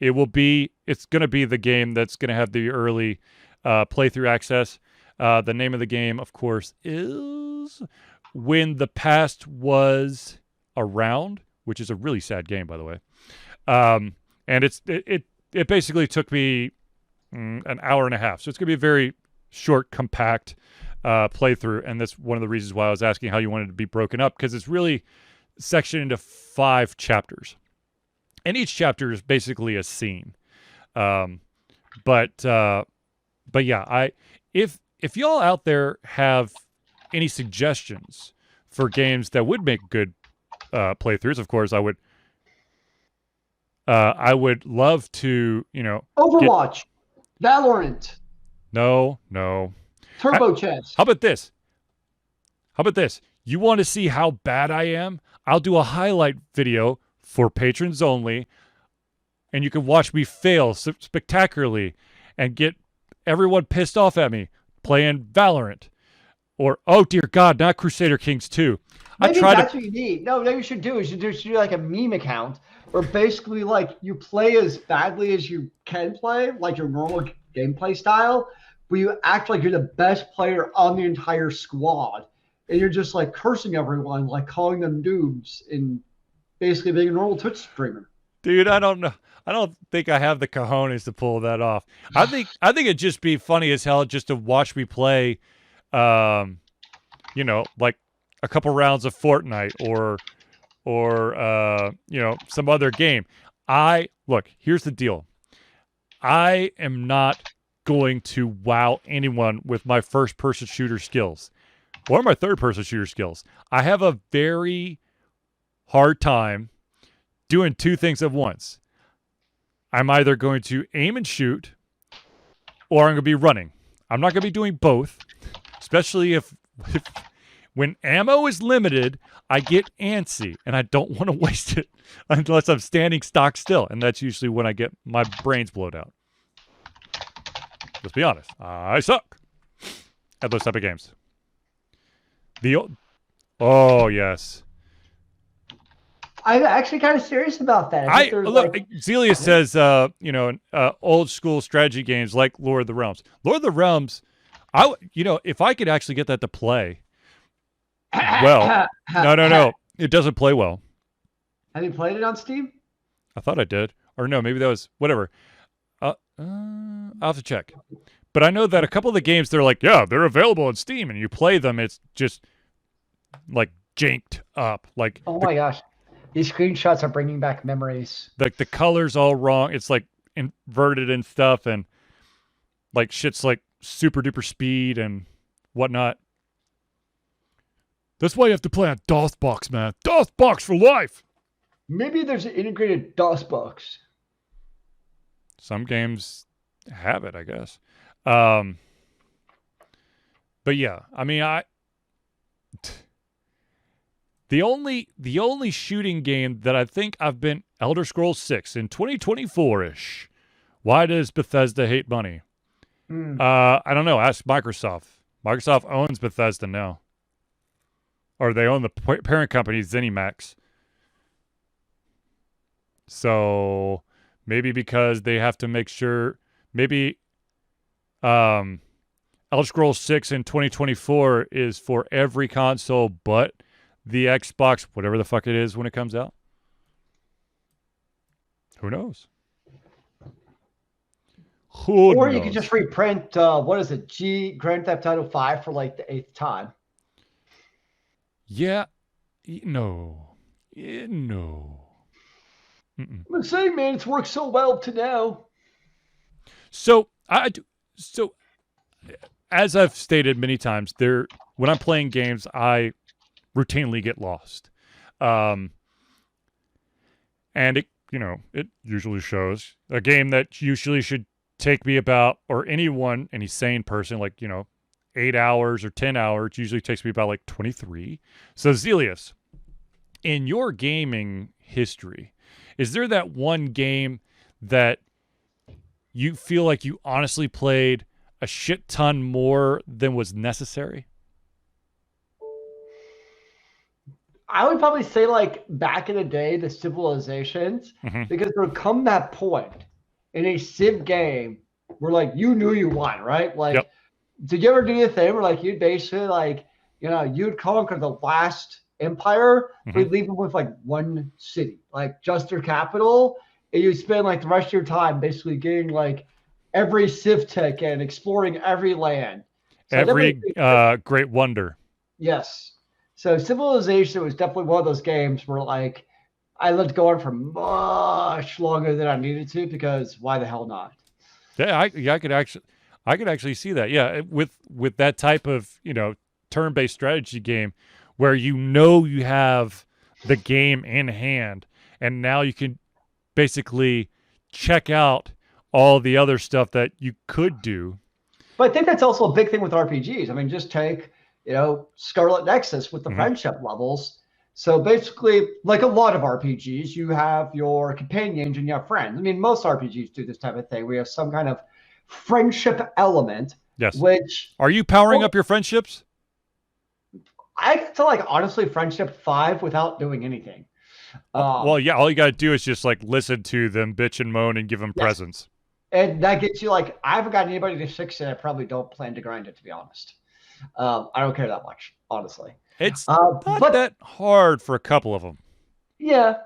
Speaker 1: It's going to be the game that's going to have the early playthrough access. The name of the game, of course, is When the Past Was Around, which is a really sad game, by the way. And it basically took me an hour and a half. So it's going to be a very short, compact playthrough. And that's one of the reasons why I was asking how you wanted it to be broken up, because it's really sectioned into 5 chapters, and each chapter is basically a scene. But yeah, if y'all out there have any suggestions for games that would make good playthroughs, of course, I would love to,
Speaker 2: Overwatch. Valorant.
Speaker 1: No.
Speaker 2: Turbo Chess.
Speaker 1: How about this? You want to see how bad I am? I'll do a highlight video for patrons only, and you can watch me fail spectacularly and get everyone pissed off at me playing Valorant. Or, oh dear God, not Crusader Kings 2.
Speaker 2: Maybe that's what you need. No, what you should do is you should do like a meme account where basically like you play as badly as you can play, like your normal gameplay style, but you act like you're the best player on the entire squad. And you're just like cursing everyone, like calling them noobs, and basically being a normal Twitch streamer.
Speaker 1: Dude, I don't know. I don't think I have the cojones to pull that off. I think it'd just be funny as hell just to watch me play, like a couple rounds of Fortnite or some other game. Look, here's the deal. I am not going to wow anyone with my first-person shooter skills or my third-person shooter skills. I have a very hard time doing two things at once. I'm either going to aim and shoot, or I'm going to be running. I'm not going to be doing both, especially if when ammo is limited, I get antsy, and I don't want to waste it unless I'm standing stock still, and that's usually when I get my brains blowed out. Let's be honest. I suck at those type of games. Oh, yes.
Speaker 2: I'm actually kind of serious about that.
Speaker 1: Zelia says, old school strategy games like Lord of the Realms. Lord of the Realms, if I could actually get that to play well. No. It doesn't play well.
Speaker 2: Have you played it on Steam?
Speaker 1: I thought I did. Or no, maybe that was, whatever. I'll have to check. But I know that a couple of the games, they're like, yeah, they're available on Steam. And you play them, it's just like janked up. Like,
Speaker 2: oh my gosh. These screenshots are bringing back memories.
Speaker 1: Like the color's all wrong. It's like inverted and stuff, and like shit's like super duper speed and whatnot. That's why you have to play on DOSBox, man. DOSBox for life.
Speaker 2: Maybe there's an integrated DOSBox.
Speaker 1: Some games have it, I guess. But yeah, I mean, The only shooting game that I think I've been Elder Scrolls 6 in 2024-ish. Why does Bethesda hate money? I don't know. Ask Microsoft. Microsoft owns Bethesda now. Or they own the parent company, ZeniMax. So maybe because they have to make sure, maybe Elder Scrolls 6 in 2024 is for every console but the Xbox, whatever the fuck it is when it comes out. Who knows?
Speaker 2: Or you could just reprint, Grand Theft Auto 5 for like the 8th time.
Speaker 1: Yeah. No. No.
Speaker 2: I'm saying, man, it's worked so well to now.
Speaker 1: So, as I've stated many times, when I'm playing games, I routinely get lost. And it usually shows. A game that usually should take me about, or any sane person, 8 hours or 10 hours, usually takes me about like 23. So Zelius, in your gaming history, is there that one game that you feel like you honestly played a shit ton more than was necessary?
Speaker 2: I would probably say like back in the day, the Civilizations, because there would come that point in a Civ game where like you knew you won, right? Like, did you ever do the thing where like you'd basically like, you'd conquer the last empire, but you'd leave them with like one city, like just their capital, and you spend like the rest of your time basically getting like every Civ tech and exploring every land. So
Speaker 1: every great wonder.
Speaker 2: Yes. So Civilization was definitely one of those games where like I let it go on for much longer than I needed to, because why the hell not?
Speaker 1: Yeah, I could actually see that. Yeah, with that type of, turn-based strategy game where you have the game in hand, and now you can basically check out all the other stuff that you could do.
Speaker 2: But I think that's also a big thing with RPGs. I mean, just take, Scarlet Nexus with the friendship levels. So basically, like a lot of RPGs, you have your companions and you have friends. I mean, most RPGs do this type of thing. We have some kind of friendship element.
Speaker 1: Yes.
Speaker 2: Which
Speaker 1: are you powering up your friendships?
Speaker 2: I get to like honestly friendship 5 without doing anything.
Speaker 1: Well, yeah, all you got to do is just like listen to them bitch and moan and give them presents.
Speaker 2: And that gets you like, I haven't got anybody to 6 it. I probably don't plan to grind it, to be honest. I don't care that much, honestly.
Speaker 1: It's not that hard for a couple of them.
Speaker 2: Yeah.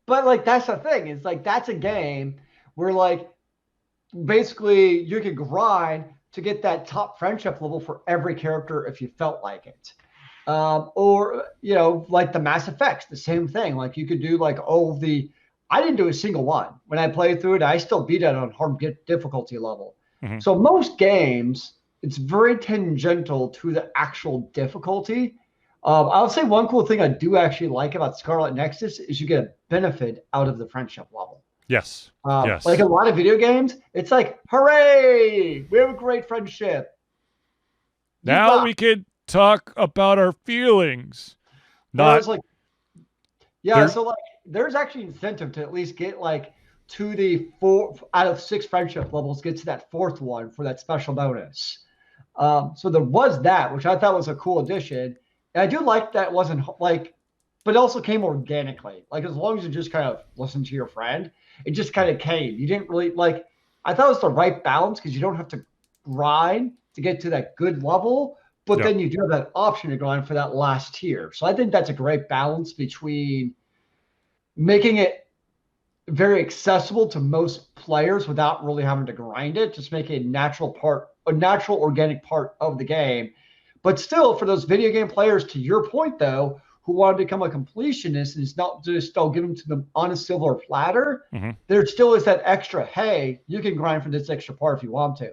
Speaker 2: But like, that's the thing. Is like, that's a game where like, basically you could grind to get that top friendship level for every character if you felt like it. Or, like the Mass Effects, the same thing. Like you could do like all the, I didn't do a single one. When I played through it, I still beat it on hard difficulty level. So most games, it's very tangential to the actual difficulty. I would say one cool thing I do actually like about Scarlet Nexus is you get a benefit out of the friendship level.
Speaker 1: Yes.
Speaker 2: Yes. Like a lot of video games, it's like, hooray, we have a great friendship.
Speaker 1: Now we can talk about our feelings.
Speaker 2: So like, there's actually incentive to at least get like to the 4 out of 6 friendship levels, get to that 4th one for that special bonus. So there was that, which I thought was a cool addition. And I do like that it wasn't like, but it also came organically. Like as long as you just kind of listen to your friend, it just kind of came. You didn't really like, I thought it was the right balance because you don't have to grind to get to that good level, but then you do have that option to grind for that last tier. So I think that's a great balance between making it very accessible to most players without really having to grind it, just make it a natural organic part of the game. But still, for those video game players, to your point though, who want to become a completionist and it's not just all given to them on a silver platter, there still is that extra, hey, you can grind for this extra part if you want to.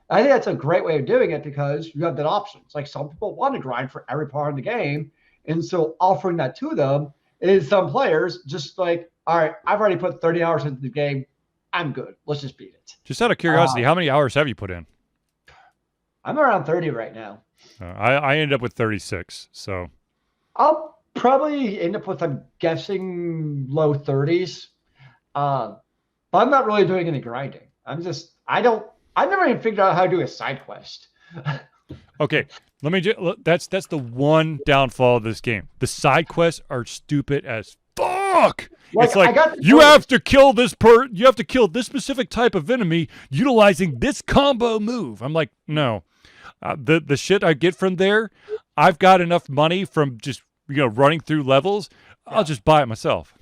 Speaker 2: I think that's a great way of doing it because you have that option. It's like some people want to grind for every part of the game. And so offering that to them is some players just like, all right, I've already put 30 hours into the game. I'm good. Let's just beat it.
Speaker 1: Just out of curiosity, how many hours have you put in?
Speaker 2: I'm around 30 right now.
Speaker 1: I ended up with 36. So
Speaker 2: I'll probably end up with, I'm guessing, low 30s. But I'm not really doing any grinding. I've never even figured out how to do a side quest.
Speaker 1: Okay, that's the one downfall of this game. The side quests are stupid as fuck. Like, it's like you have to kill you have to kill this specific type of enemy utilizing this combo move. I'm like, no. The shit I get from there, I've got enough money from just running through levels. I'll just buy it myself.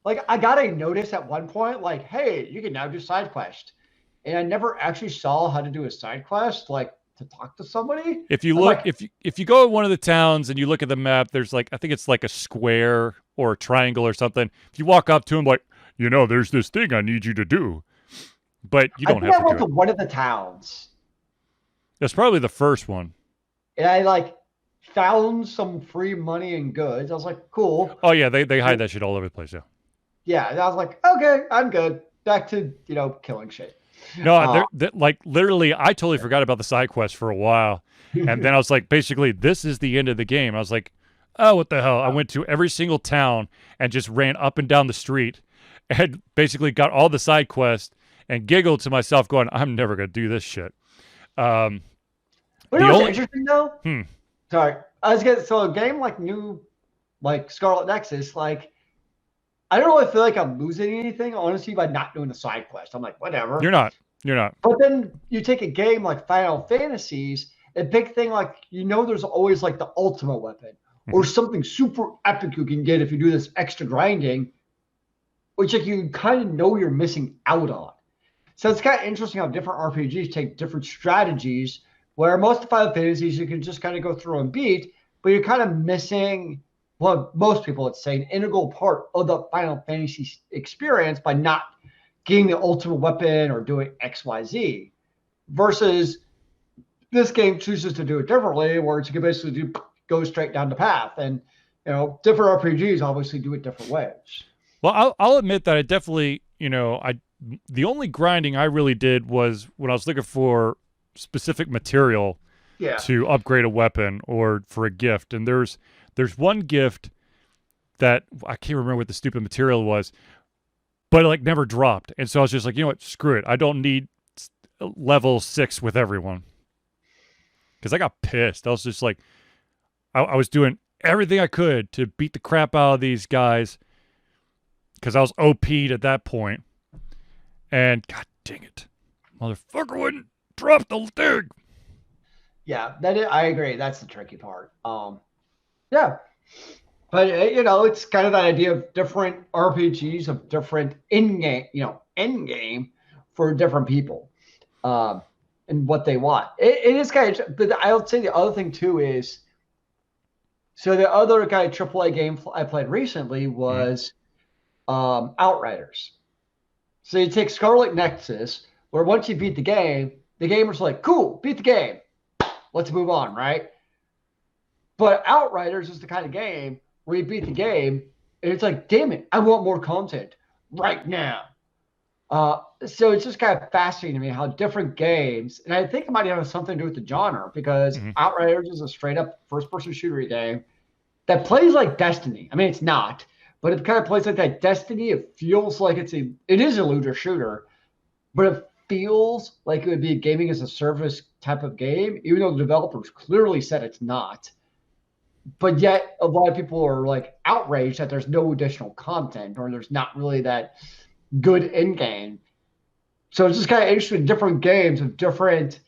Speaker 2: Like I got a notice at one point, like, hey, you can now do side quest. And I never actually saw how to do a side quest, like to talk to somebody.
Speaker 1: If you look, if you go to one of the towns and you look at the map, there's like, I think it's like a square or a triangle or something. If you walk up to him, like, there's this thing I need you to do, but you don't have to do it. I went to
Speaker 2: one of the towns.
Speaker 1: That's probably the first one.
Speaker 2: And I found some free money and goods. I was like, cool.
Speaker 1: Oh yeah, they hide that shit all over the place. Yeah.
Speaker 2: Yeah, and I was like, okay, I'm good. Back to killing shit.
Speaker 1: No, like literally, I totally forgot about the side quest for a while, and then I was like, basically, this is the end of the game. I was like, oh, what the hell? I went to every single town and just ran up and down the street, and basically got all the side quests, and giggled to myself, going, I'm never gonna do this shit.
Speaker 2: But what's interesting though? Sorry, so a game like Scarlet Nexus, like. I don't really feel like I'm losing anything, honestly, by not doing the side quest. I'm like, whatever.
Speaker 1: You're not.
Speaker 2: But then you take a game like Final Fantasies, a big thing like, there's always like the ultimate weapon or something super epic you can get if you do this extra grinding, which like you kind of know you're missing out on. So it's kind of interesting how different RPGs take different strategies, where most of Final Fantasies you can just kind of go through and beat, but you're kind of missing most people would say an integral part of the Final Fantasy experience by not getting the ultimate weapon or doing XYZ, versus this game chooses to do it differently, where you can basically go straight down the path. And, different RPGs obviously do it different ways.
Speaker 1: Well, I'll admit that I definitely, the only grinding I really did was when I was looking for specific material
Speaker 2: Yeah.
Speaker 1: to upgrade a weapon or for a gift. And there's one gift that I can't remember what the stupid material was, but it like never dropped. And so I was just like, you know what, screw it. I don't need level 6 with everyone. Because I got pissed. I was just like, I was doing everything I could to beat the crap out of these guys because I was OP'd at that point. And god dang it, motherfucker wouldn't drop the thing.
Speaker 2: Yeah, I agree. That's the tricky part. Yeah, but it's kind of that idea of different RPGs of different end game for different people, and what they want. It is kind of, but I would say the other thing too is, so the other kind of AAA game I played recently was Outriders. So you take Scarlet Nexus, where once you beat the gamer's like, cool, beat the game. Let's move on, right? But Outriders is the kind of game where you beat the game, and it's like, damn it, I want more content right now. So it's just kind of fascinating to me how different games, and I think it might have something to do with the genre, because Outriders is a straight-up first-person shooter game that plays like Destiny. I mean, it's not, but it kind of plays like that Destiny. It feels like it is a looter shooter, but it feels like it would be a gaming as a service type of game, even though the developers clearly said it's not. But yet a lot of people are like outraged that there's no additional content, or there's not really that good end game. So it's just kind of interesting. Different games of different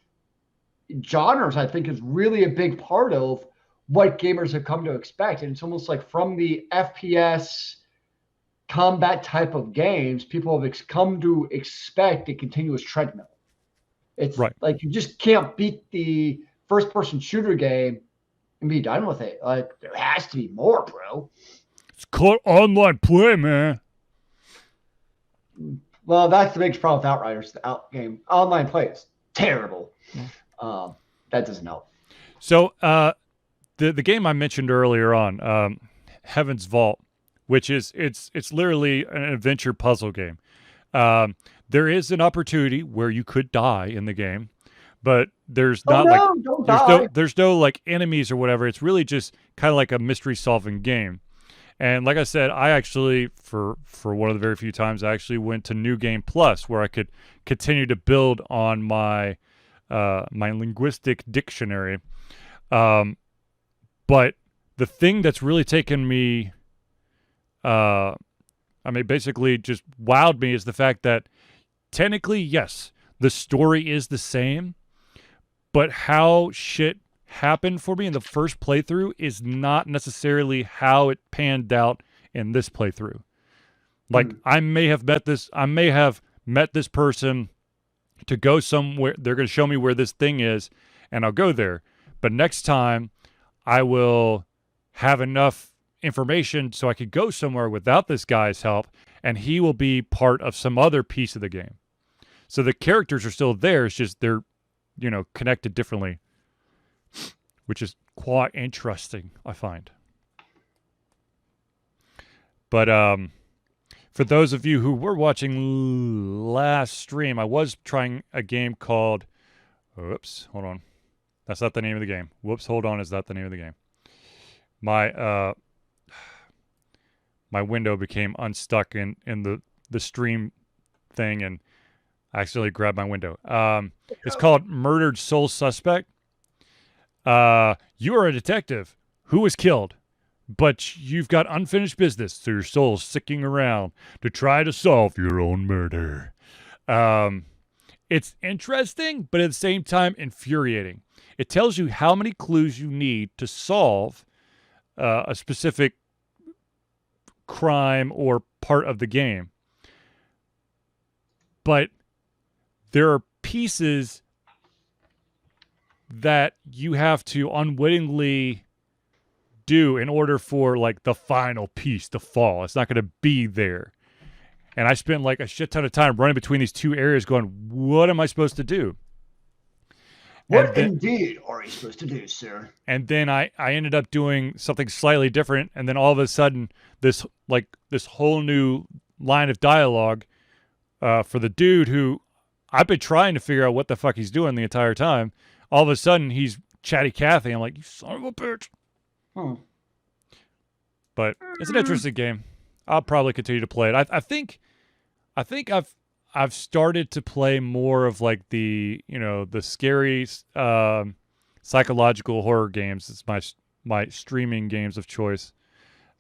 Speaker 2: genres, I think, is really a big part of what gamers have come to expect. And it's almost like from the FPS combat type of games, people have come to expect a continuous treadmill. It's
Speaker 1: right.
Speaker 2: Like, you just can't beat the first-person shooter game and be done with it. Like, there has to be more, bro.
Speaker 1: It's called online play, man.
Speaker 2: Well, that's the biggest problem with Outriders. The game online play is terrible. That doesn't help.
Speaker 1: So the game I mentioned earlier on, Heaven's Vault, which is it's literally an adventure puzzle game. There is an opportunity where you could die in the game, but there's there's no like enemies or whatever. It's really just kind of like a mystery solving game. And like I said, I actually for one of the very few times I actually went to New Game Plus, where I could continue to build on my my linguistic dictionary. But the thing that's really taken me, basically just wowed me, is the fact that technically, yes, the story is the same, but how shit happened for me in the first playthrough is not necessarily how it panned out in this playthrough. Like, I may have met this person to go somewhere. They're going to show me where this thing is, and I'll go there. But next time, I will have enough information so I could go somewhere without this guy's help, and he will be part of some other piece of the game. So the characters are still there. It's just they're, connected differently, which is quite interesting, I find. But for those of you who were watching last stream, I was trying a game called... Oops, hold on. That's not the name of the game. Whoops, hold on, is that the name of the game? My window became unstuck in the stream thing, and I accidentally grabbed my window. It's called Murdered Soul Suspect. You are a detective who was killed, but you've got unfinished business, so your soul's sticking around to try to solve your own murder. It's interesting, but at the same time infuriating. It tells you how many clues you need to solve a specific crime or part of the game. But there are pieces that you have to unwittingly do in order for like the final piece to fall. It's not going to be there. And I spent like a shit ton of time running between these two areas going, what am I supposed to do?
Speaker 2: What indeed are you supposed to do, sir?
Speaker 1: And then I ended up doing something slightly different, and then all of a sudden this whole new line of dialogue for the dude who I've been trying to figure out what the fuck he's doing the entire time. All of a sudden, he's Chatty Cathy. I'm like, you son of a bitch. But it's an interesting game. I'll probably continue to play it. I think I've started to play more of like the scary psychological horror games. It's my streaming games of choice.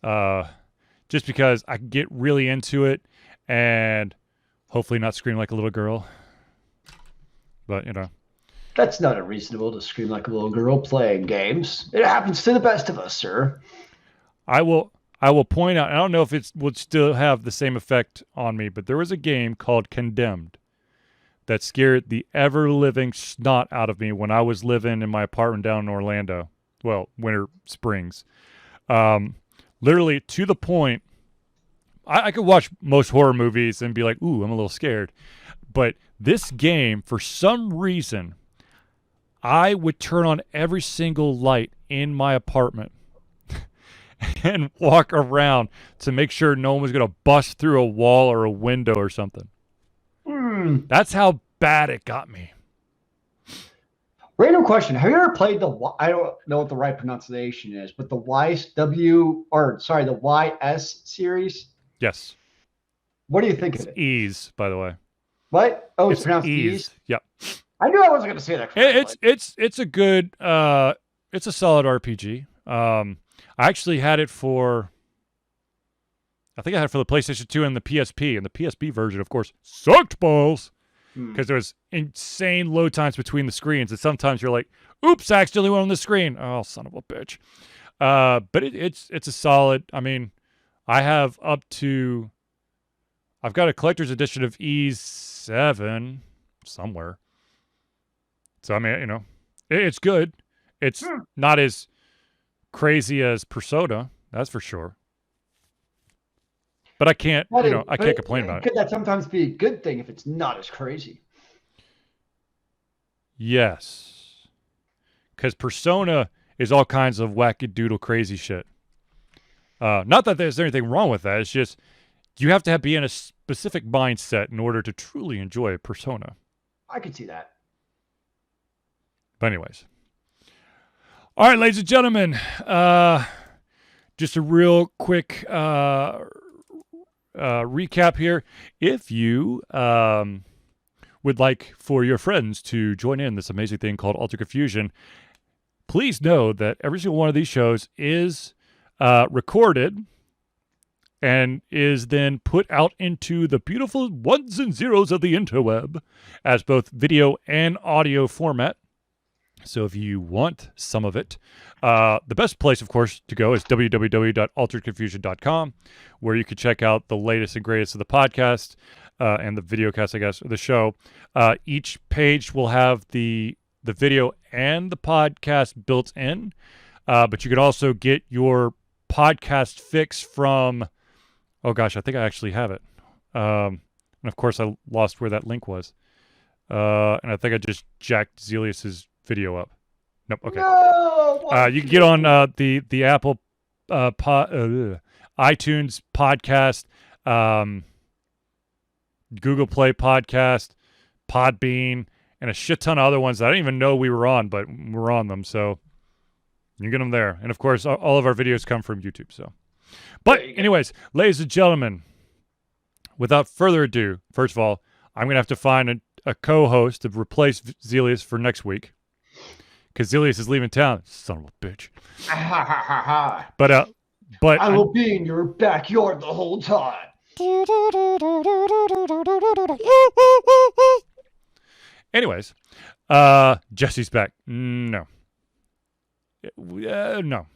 Speaker 1: Just because I can get really into it and hopefully not scream like a little girl. But
Speaker 2: that's not unreasonable to scream like a little girl playing games. It happens to the best of us, sir.
Speaker 1: I will point out, I don't know if it would still have the same effect on me, but there was a game called Condemned that scared the ever-living snot out of me when I was living in my apartment down in Orlando. Well, Winter Springs. Literally to the point, I could watch most horror movies and be like, ooh, I'm a little scared. But this game, for some reason, I would turn on every single light in my apartment and walk around to make sure no one was going to bust through a wall or a window or something. That's how bad it got me.
Speaker 2: Random question. Have you ever played I don't know what the right pronunciation is, but the YS series?
Speaker 1: Yes.
Speaker 2: What do you think of it?
Speaker 1: Ease, by the way.
Speaker 2: What? Oh, it's pronounced Ease?
Speaker 1: Yep.
Speaker 2: I knew I wasn't going to say that correctly.
Speaker 1: It's a good, it's a solid RPG. I actually had it for the PlayStation 2 and the PSP, and the PSP version, of course, sucked balls because there was insane load times between the screens, and sometimes you're like, oops, I accidentally went on the screen. Oh, son of a bitch. But it's a solid, I mean, I've got a collector's edition of E7 somewhere. So, I mean, it's good. It's not as crazy as Persona, that's for sure. But I can't, I can't complain about it.
Speaker 2: Could that sometimes be a good thing if it's not as crazy?
Speaker 1: Yes. Because Persona is all kinds of wackadoodle crazy shit. Not that there's anything wrong with that. It's just you have to be in a specific mindset in order to truly enjoy Persona.
Speaker 2: I could see that.
Speaker 1: But anyways. All right, ladies and gentlemen. Just a real quick recap here. If you would like for your friends to join in this amazing thing called Alter Confusion, please know that every single one of these shows is recorded and is then put out into the beautiful ones and zeros of the interweb as both video and audio format. So if you want some of it, the best place, of course, to go is www.alteredconfusion.com, where you can check out the latest and greatest of the podcast and the videocast, I guess, of the show. Each page will have the video and the podcast built in, but you could also get your podcast fix from, oh gosh, I think I actually have it. And of course, I lost where that link was. And I think I just jacked Zelius's video up. Nope. Okay.
Speaker 2: No,
Speaker 1: you can get on the Apple iTunes podcast, Google Play podcast, Podbean, and a shit ton of other ones that I didn't even know we were on, but we're on them. So you can get them there. And of course, all of our videos come from YouTube. So, but anyways, ladies and gentlemen, without further ado, first of all, I'm going to have to find a co-host to replace Zelius for next week. Because Zelius is leaving town. Son of a bitch. But
Speaker 2: I will be in your backyard the whole time.
Speaker 1: Anyways, Jesse's back. No. No.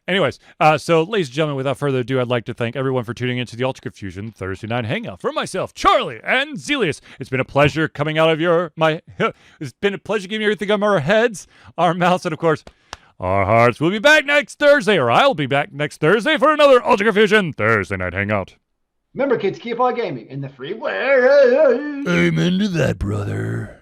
Speaker 1: Anyways, so ladies and gentlemen, without further ado, I'd like to thank everyone for tuning into the Alter Confusion Thursday Night Hangout. For myself, Charlie, and Zelius, it's been a pleasure coming out of it's been a pleasure giving you everything on our heads, our mouths, and of course, our hearts. We'll be back next Thursday, or I'll be back next Thursday for another Alter Confusion Thursday Night Hangout.
Speaker 2: Remember, kids, keep on gaming in the free way.
Speaker 1: Amen to that, brother.